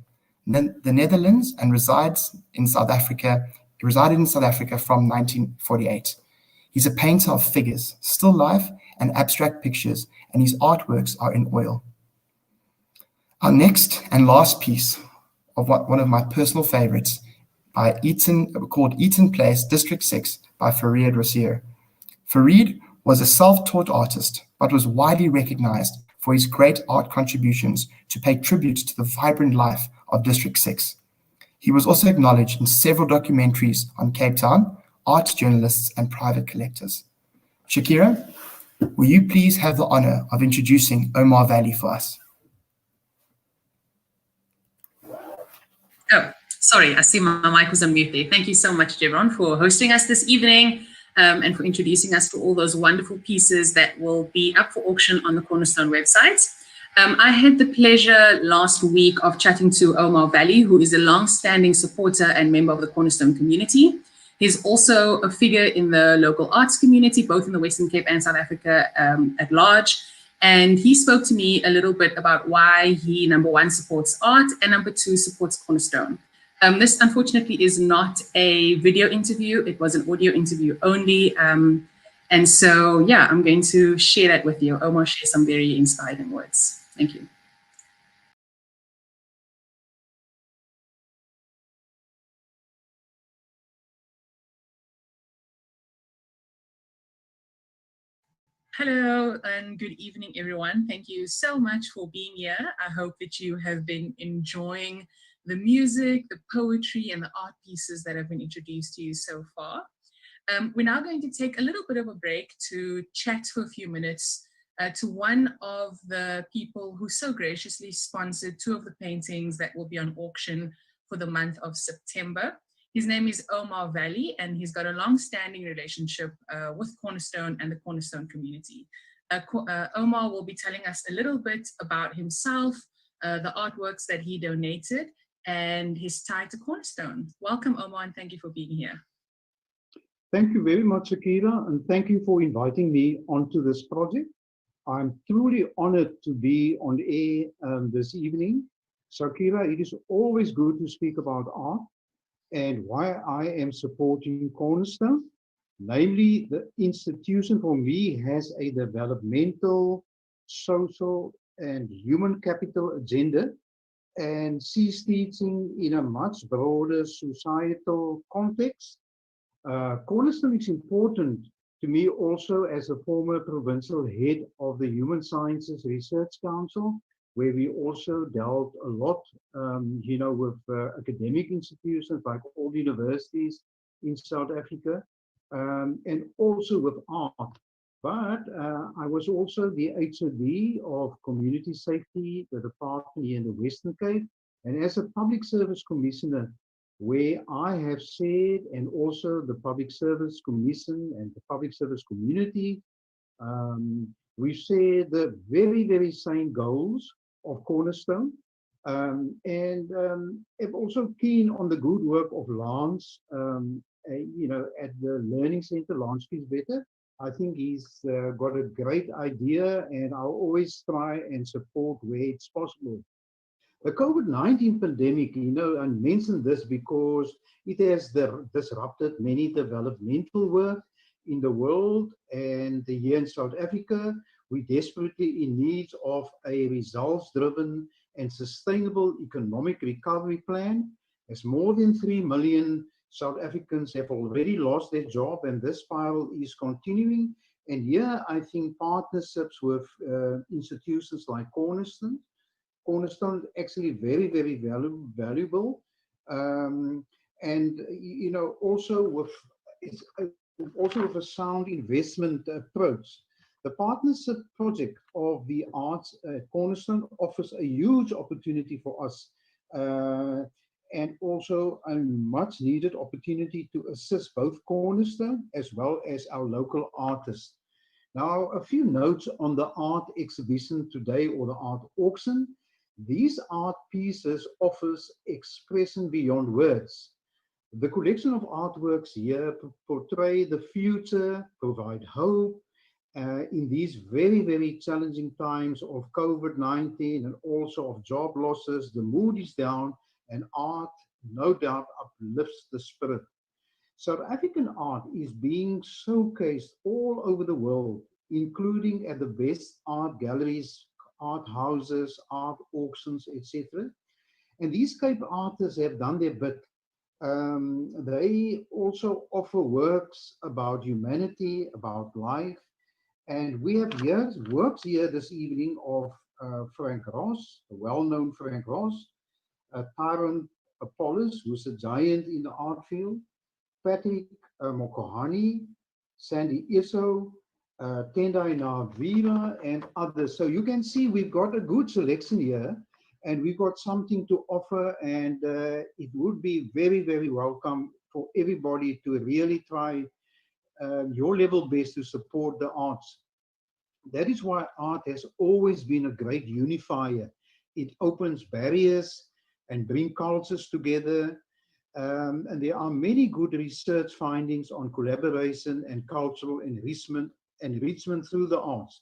the Netherlands, and resided in South Africa from 1948. He's a painter of figures, still life, and abstract pictures, and his artworks are in oil. Our next and last piece of one of my personal favorites called Eaton Place, District 6 by Fareed Rasier. Fareed was a self-taught artist, but was widely recognized for his great art contributions to pay tribute to the vibrant life of District 6. He was also acknowledged in several documentaries on Cape Town, art journalists, and private collectors. Shakira, will you please have the honor of introducing Omar Valley for us? Oh, sorry, I see my mic was on mute there. Thank you so much, Jevron, for hosting us this evening and for introducing us to all those wonderful pieces that will be up for auction on the Cornerstone website. I had the pleasure last week of chatting to Omar Valley, who is a long-standing supporter and member of the Cornerstone community. He's also a figure in the local arts community, both in the Western Cape and South Africa at large. And he spoke to me a little bit about why he, number one, supports art, and number two, supports Cornerstone. This, unfortunately, is not a video interview. It was an audio interview only. And so, yeah, I'm going to share that with you. Omar shares some very inspiring words. Thank you. Hello and good evening, everyone. Thank you so much for being here. I hope that you have been enjoying the music, the poetry, and the art pieces that have been introduced to you so far. We're now going to take a little bit of a break to chat for a few minutes to one of the people who so graciously sponsored two of the paintings that will be on auction for the month of September. His name is Omar Valley, and he's got a long-standing relationship with Cornerstone and the Cornerstone community. Omar will be telling us a little bit about himself, the artworks that he donated, and his tie to Cornerstone. Welcome, Omar, and thank you for being here. Thank you very much, Akira, and thank you for inviting me onto this project. I'm truly honored to be on air this evening. So, Akira, it is always good to speak about art and why I am supporting Cornerstone. Namely, the institution for me has a developmental, social, and human capital agenda and sees teaching in a much broader societal context. Cornerstone is important to me also as a former provincial head of the Human Sciences Research Council, where we also dealt a lot, with academic institutions like all the universities in South Africa, and also with art. But I was also the HOD of Community Safety, the department here in the Western Cape, and as a public service commissioner where I have said, and also the Public Service Commission and the public service community, we share the very, very same goals of Cornerstone. I'm also keen on the good work of Lance, at the Learning Center, Lance Feels Better. I think he's got a great idea, and I'll always try and support where it's possible. The COVID-19 pandemic, I mentioned this because it has disrupted many developmental work in the world, and here in South Africa, we're desperately in need of a results-driven and sustainable economic recovery plan, as more than 3 million South Africans have already lost their job, and this spiral is continuing. And here, I think partnerships with institutions like Cornerstone actually very, very valuable. Also with a sound investment approach. The partnership project of the arts Cornerstone offers a huge opportunity for us, and also a much needed opportunity to assist both Cornerstone as well as our local artists. Now, a few notes on the art exhibition today, or the art auction. These art pieces offers expression beyond words. The collection of artworks here portray the future, provide hope in these very, very challenging times of COVID-19 and also of job losses. The mood is down, and art, no doubt, uplifts the spirit. South African art is being showcased all over the world, including at the best art galleries, art houses, art auctions, etc. And these Cape artists have done their bit. They also offer works about humanity, about life. And we have works here this evening of Frank Ross, the well-known Frank Ross, Tyrone Apollos, who's a giant in the art field, Patrick Mokohani, Sandy Isso, Tendai Navira, and others. So you can see we've got a good selection here, and we've got something to offer, and it would be very, very welcome for everybody to really try your level best to support the arts. That is why art has always been a great unifier. It opens barriers and brings cultures together. And there are many good research findings on collaboration and cultural enrichment through the arts.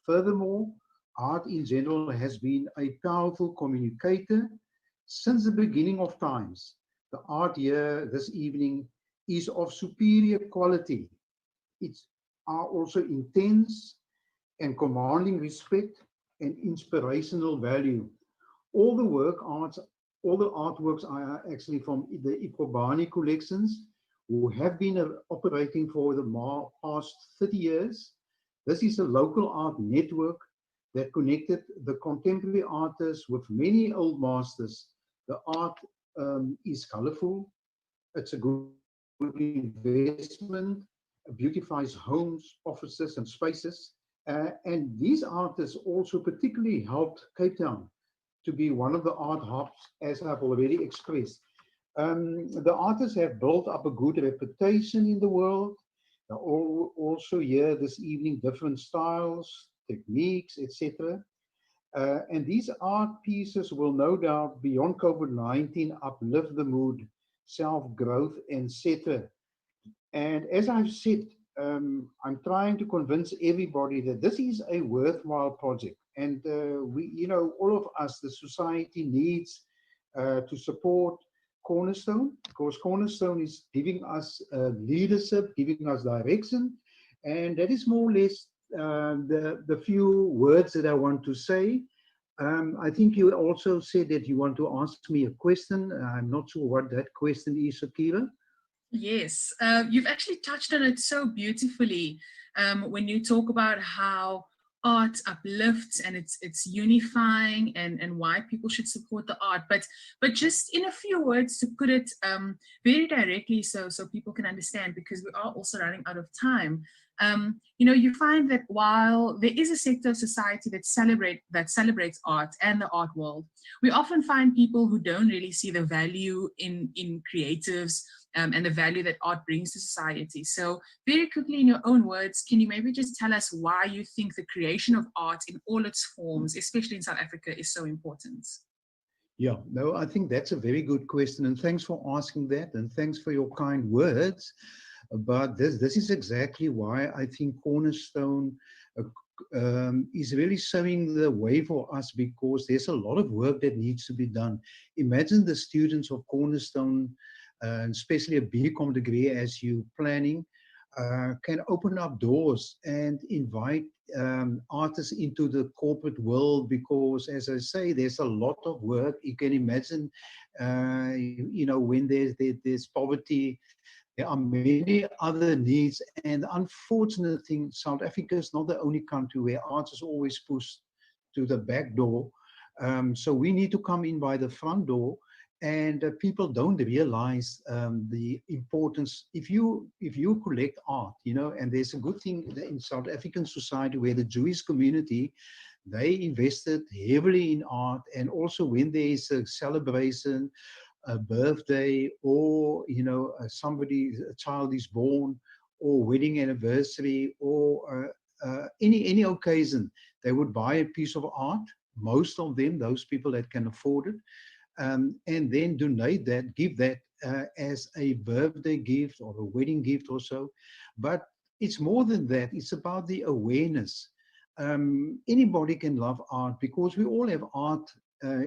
Furthermore, art in general has been a powerful communicator since the beginning of times. The art here this evening is of superior quality. It's also intense and commanding respect and inspirational value. All the artworks are actually from the Ikobani collections, who have been operating for the past 30 years. This is a local art network that connected the contemporary artists with many old masters. The art is colorful, it's a good investment, it beautifies homes, offices, and spaces. And these artists also particularly helped Cape Town to be one of the art hubs, as I've already expressed. The artists have built up a good reputation in the world. They're also here this evening, different styles, techniques, etc. And these art pieces will no doubt, beyond COVID-19, uplift the mood, self-growth, etc. And as I've said, I'm trying to convince everybody that this is a worthwhile project. And all of us, the society needs to support Cornerstone, because Cornerstone is giving us leadership, giving us direction. And that is more or less the few words that I want to say. I think you also said that you want to ask me a question. I'm not sure what that question is, Akira. Yes, you've actually touched on it so beautifully when you talk about how art uplifts and it's unifying and why people should support the art. But just in a few words to put it very directly so people can understand, because we are also running out of time. You find that while there is a sector of society that celebrates art and the art world, we often find people who don't really see the value in creatives and the value that art brings to society. So very quickly, in your own words, can you maybe just tell us why you think the creation of art in all its forms, especially in South Africa, is so important? Yeah, no, I think that's a very good question, and thanks for asking that, and thanks for your kind words. But this is exactly why I think Cornerstone is really showing the way for us, because there's a lot of work that needs to be done. Imagine the students of Cornerstone, especially a BCom degree as you planning, can open up doors and invite artists into the corporate world, because, as I say, there's a lot of work. You can imagine, when there's poverty, there are many other needs. And the unfortunate thing, South Africa is not the only country where art is always pushed to the back door. So we need to come in by the front door. And people don't realize the importance. If you collect art, and there's a good thing in South African society where the Jewish community, they invested heavily in art. And also when there is a celebration, a birthday, or a child is born, or wedding anniversary, or any occasion, they would buy a piece of art. Most of them, those people that can afford it, and then donate that, give that as a birthday gift or a wedding gift or so. But it's more than that. It's about the awareness. Anybody can love art, because we all have art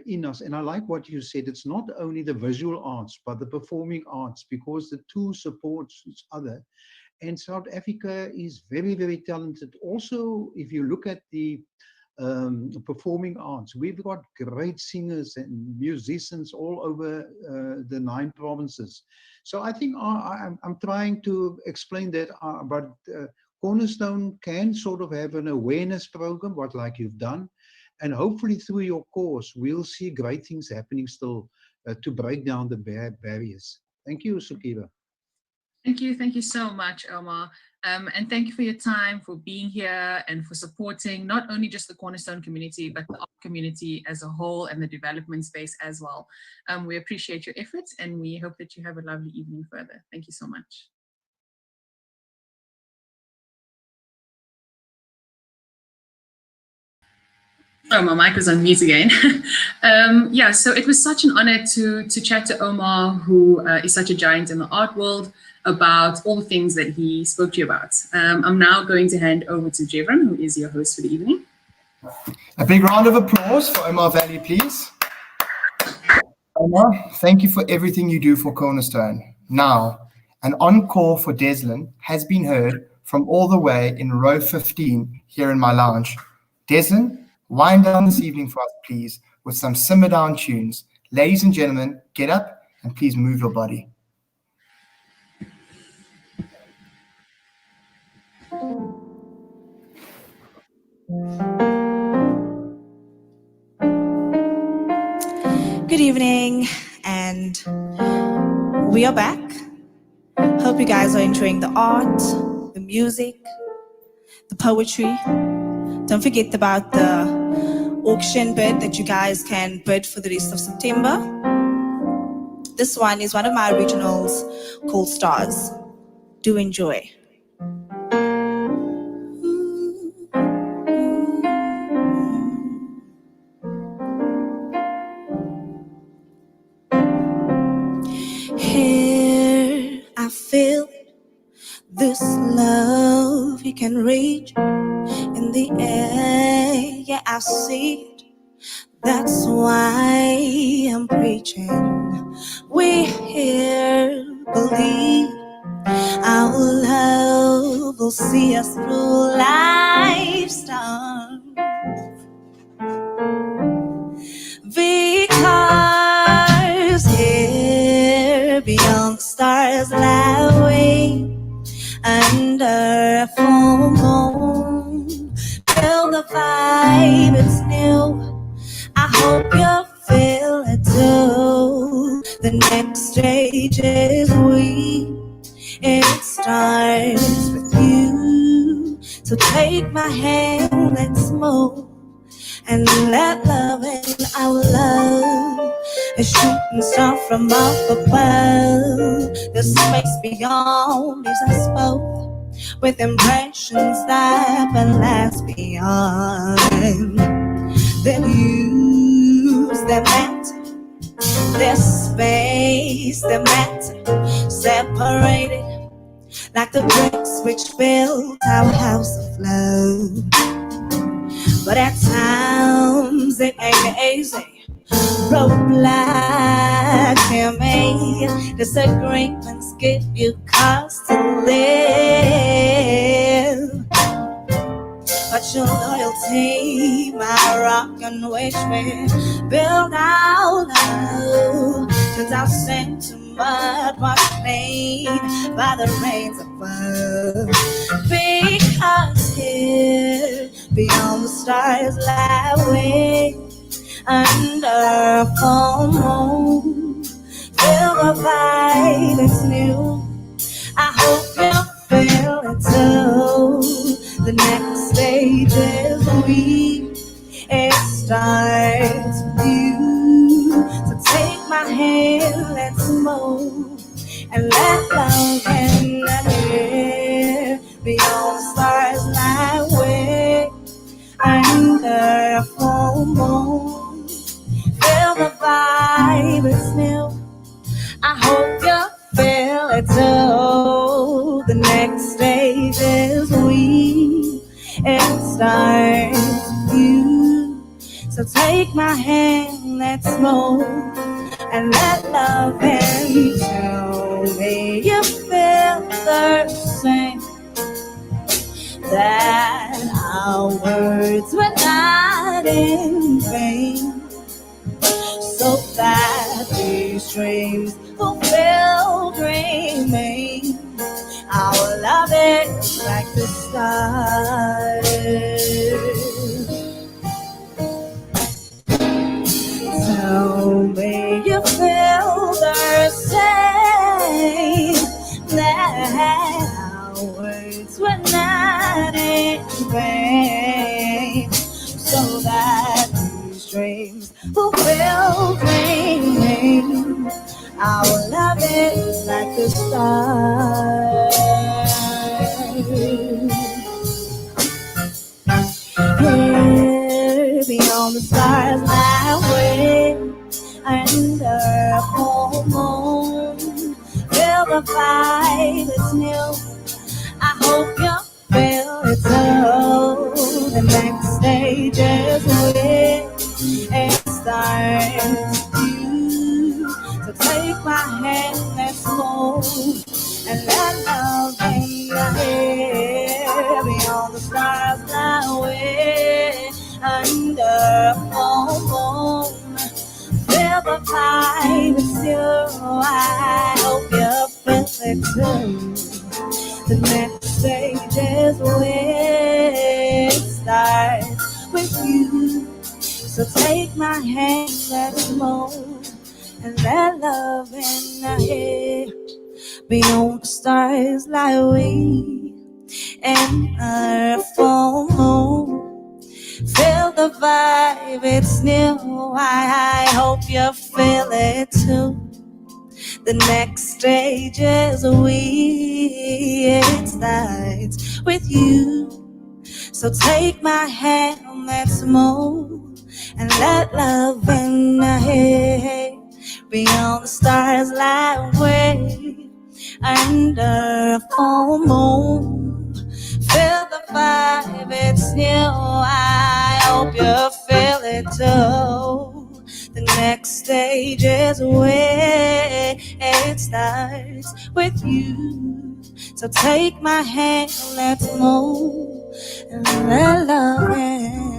in us. And I like what you said. It's not only the visual arts, but the performing arts, because the two supports each other. And South Africa is very, very talented. Also, if you look at the performing arts, we've got great singers and musicians all over the 9 provinces. So I think I'm trying to explain that, but Cornerstone can sort of have an awareness program, like you've done. And hopefully through your course, we'll see great things happening still to break down the barriers. Thank you, Sukira. Thank you so much, Omar. And thank you for your time, for being here, and for supporting not only just the Cornerstone community, but the art community as a whole and the development space as well. We appreciate your efforts, and we hope that you have a lovely evening further. Thank you so much. Oh, my mic was on mute again. So it was such an honor to chat to Omar, who is such a giant in the art world, about all the things that he spoke to you about. I'm now going to hand over to Jevron, who is your host for the evening. A big round of applause for Omar Valley, please. Omar, thank you for everything you do for Cornerstone. Now, an encore for Deslin has been heard from all the way in row 15 here in my lounge. Deslin, wind down this evening for us, please, with some simmer down tunes. Ladies and gentlemen, get up and please move your body. Good evening, and we are back. Hope you guys are enjoying the art, the music, the poetry. Don't forget about the auction bid that you guys can bid for the rest of September. This one is one of my originals called Stars. Do enjoy. Here I feel this love, it can rage in the air. Yeah, I see it. That's why I'm preaching. We here believe our love will see us through life's storm. Because here beyond the stars lie way under a full moon. Feel the vibe, it's new. I hope you feel it too. The next stage is we. It starts with you. take my hand, let's move. And let love in our love, a shooting star from up above. The space beyond is us both, with impressions that will last beyond. Then use the matter, this space, the matter, separated like the bricks which built our house of love. But at times it ain't easy. Roadblocks can make disagreements give you cause to live. But your loyalty, my rock on which we build our love, since our sin to mud was clean by the rains above. Because here beyond the stars lie we under a full moon. Feel the vibe, it's new. I hope you feel it too. The next stage is we. It starts with you. So take my hand, let's move. And let love in the air. Beyond the stars lie way under a full moon. Feel the vibe, it's new. I hope you feel it too. The next stage is we. It starts with you. So take my hand, let's move. And let love in. Tell me you feel the same. That our words were not in vain. So that these dreams fulfill dreaming. Our love is like the stars. Tell me you feel the same. That our words were not in vain. So that these dreams fulfill dreaming. Our love is like the stars. Here beyond the stars lie way under a full moon. Feel the vibe, it's new. I hope you feel it too. The next stage is with it starts with you. So take my hand, let's move. And let love in the air. Beyond the stars lie way under a full moon. Feel the vibe, it's you. I hope you feel it too. The next stage is where it starts with you. So take my hand, let's move. And let love in the air. Beyond the stars lie we and our full moon. Feel the vibe, it's new. I hope you feel it too. The next stage is we. It starts with you. So take my hand, let's move. And let love in the air. Beyond the stars lie way under a full moon. Feel the vibe, it's new. I hope you feel it too. The next stage is where it starts with you. So take my hand, let's move. And let love in.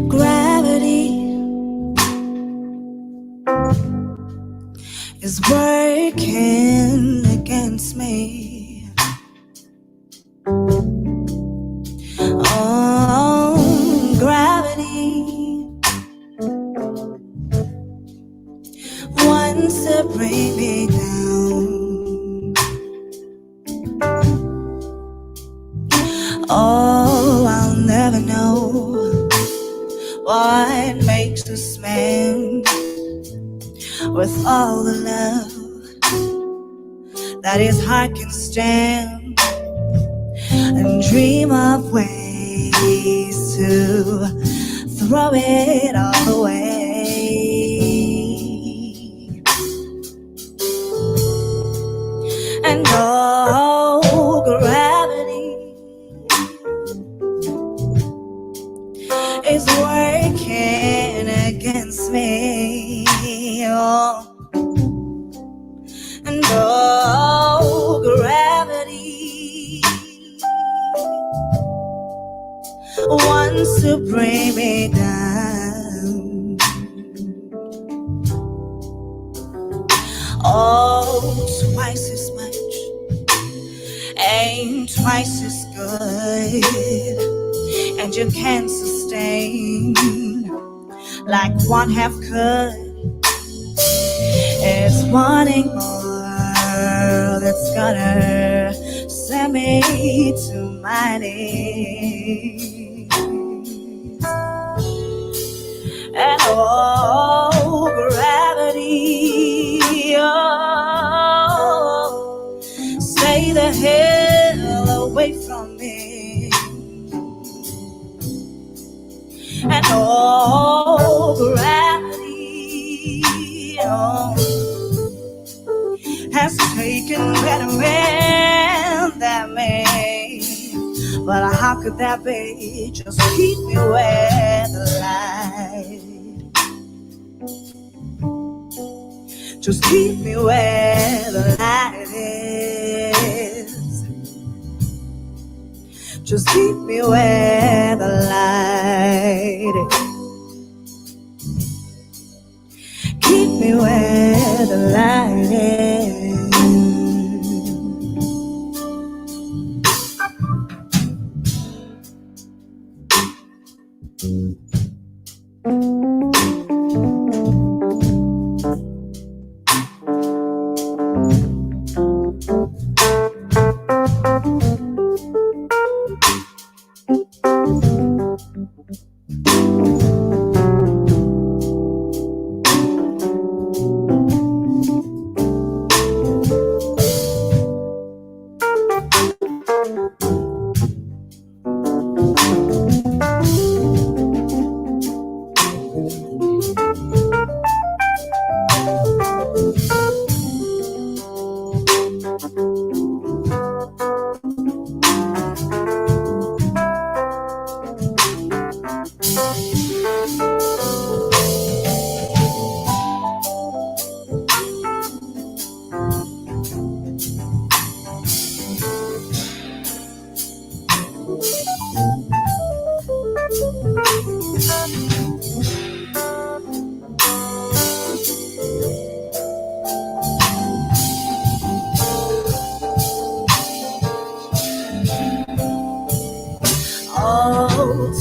Gravity is working against me. Oh, gravity wants to bring me down. Oh, I'll never know what makes this man with all the love that his heart can stand, and dream of ways to throw it all away. And oh, gravity is working against me. Oh. And oh, gravity wants to bring me down. Oh, twice as much ain't twice as good, and you can't sustain like one half could. It's wanting more that's gonna send me to my knees. And oh, gravity, oh, stay the hell away from me. And oh, gravity, oh, has taken better men than me. But how could that be? Just keep me where the light. Just keep me where the light is. Just keep me where the light is. Keep me where the light is.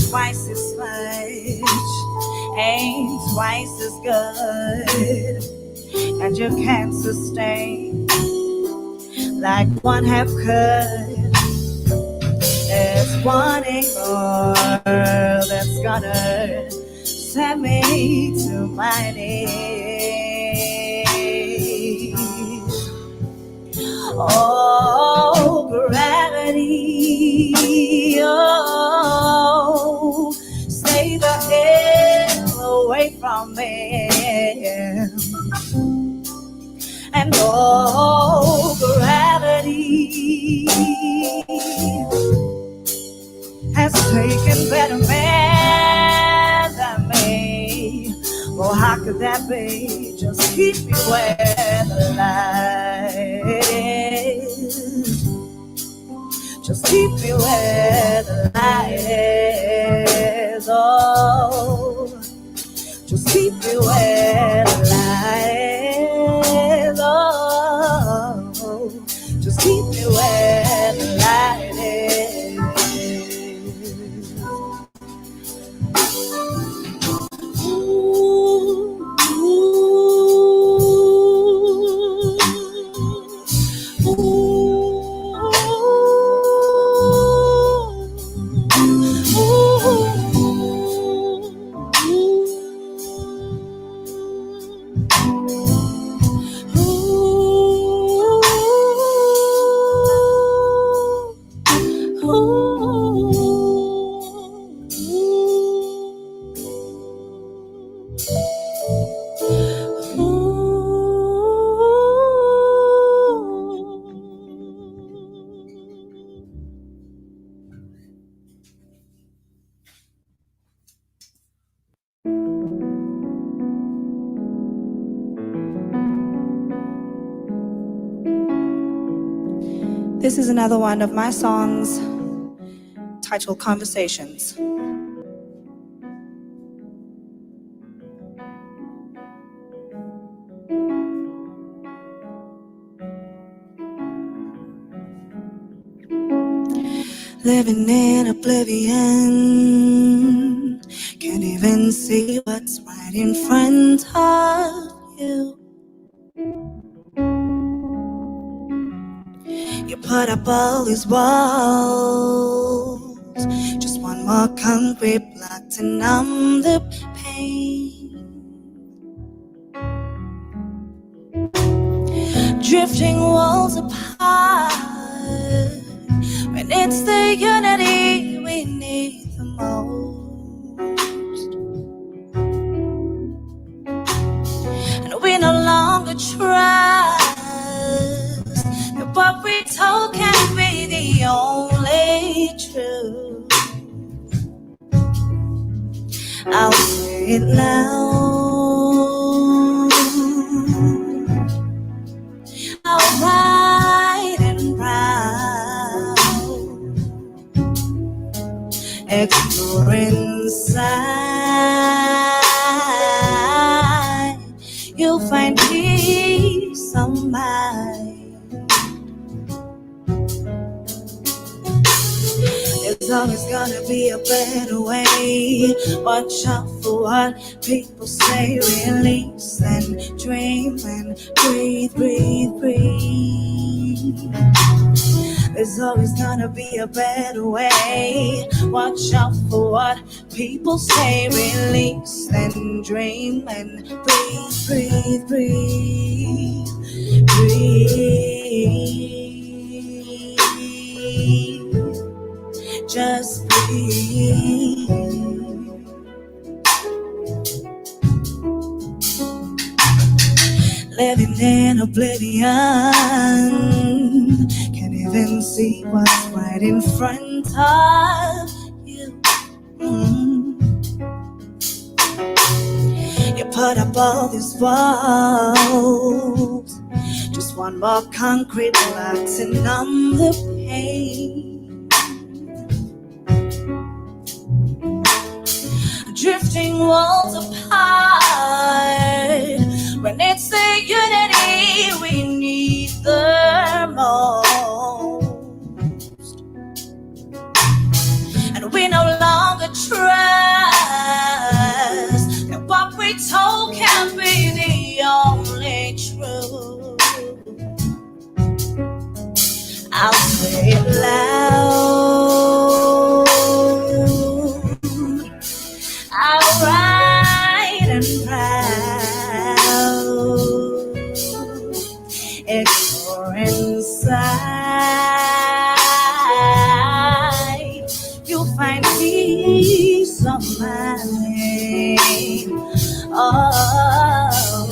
Twice as much ain't twice as good, and you can't sustain like one half could. There's wanting more that's gonna send me to my knees. Oh, gravity, oh, stay the hell away from me. And oh, gravity has taken better men than me. Well, how could that be? Just keep me where the light is. Just keep me where the light is. soul. Just keep it where the light is. Oh, just keep it where the light is. This is another one of my songs titled Conversations. Living in oblivion, can't even see what's right in front of you. You put up all these walls, just one more concrete block to numb the pain. Drifting walls apart, when it's the unity we need the most. And we no longer trust that what we told can be the only truth. I'll say it loud, I'll write and proud, explore inside, you'll find peace of mind. There's always gonna be a better way. Watch out for what people say. Release and dream and breathe, breathe, breathe. There's always gonna be a better way. Watch out for what people say. Release and dream and breathe, breathe, breathe, breathe. Just breathe. Living in oblivion, can't even see what's right in front of you. You put up all these walls, just one more concrete block to numb the pain. Drifting walls apart, when it's the unity we need the most. And we no longer trust that what we told can be the only truth. I'll say it loud, I'll write and proud, explore inside, you'll find peace of mind. Oh,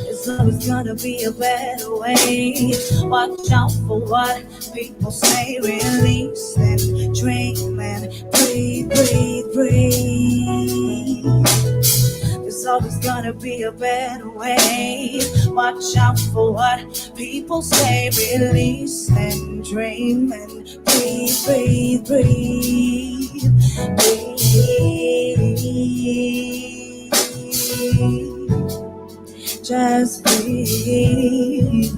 there's always gonna be a better way. Watch out for what people say. Release and dream and breathe, breathe, breathe. There's always gonna be a better way. Watch out for what people say. Release and dream and breathe, breathe, breathe, breathe. Just breathe.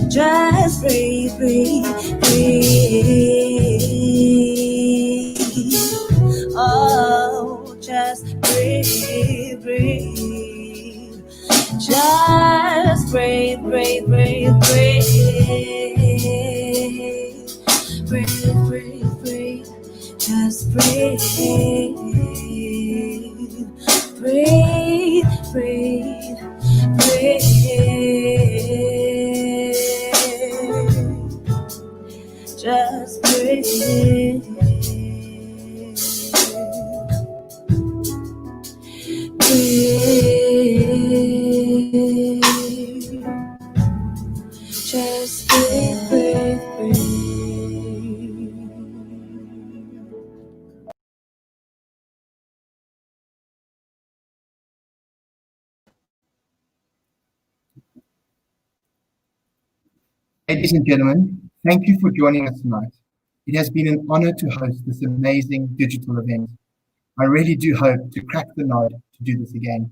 Just breathe, breathe, breathe. Oh, just breathe, breathe. Just breathe, breathe, breathe, breathe. Breathe, breathe, breathe. Just breathe. Breathe, breathe, breathe. Just breathe. Breathe. Just breathe, breathe, breathe. Ladies and gentlemen, thank you for joining us tonight. It has been an honor to host this amazing digital event. I really do hope to crack the nod to do this again.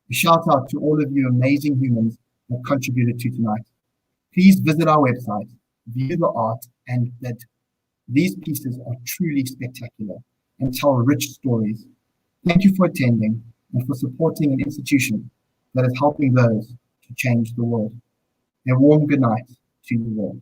A shout out to all of you amazing humans that contributed to tonight. Please visit our website, view the art, and that these pieces are truly spectacular and tell rich stories. Thank you for attending and for supporting an institution that is helping those to change the world. A warm good night to you all.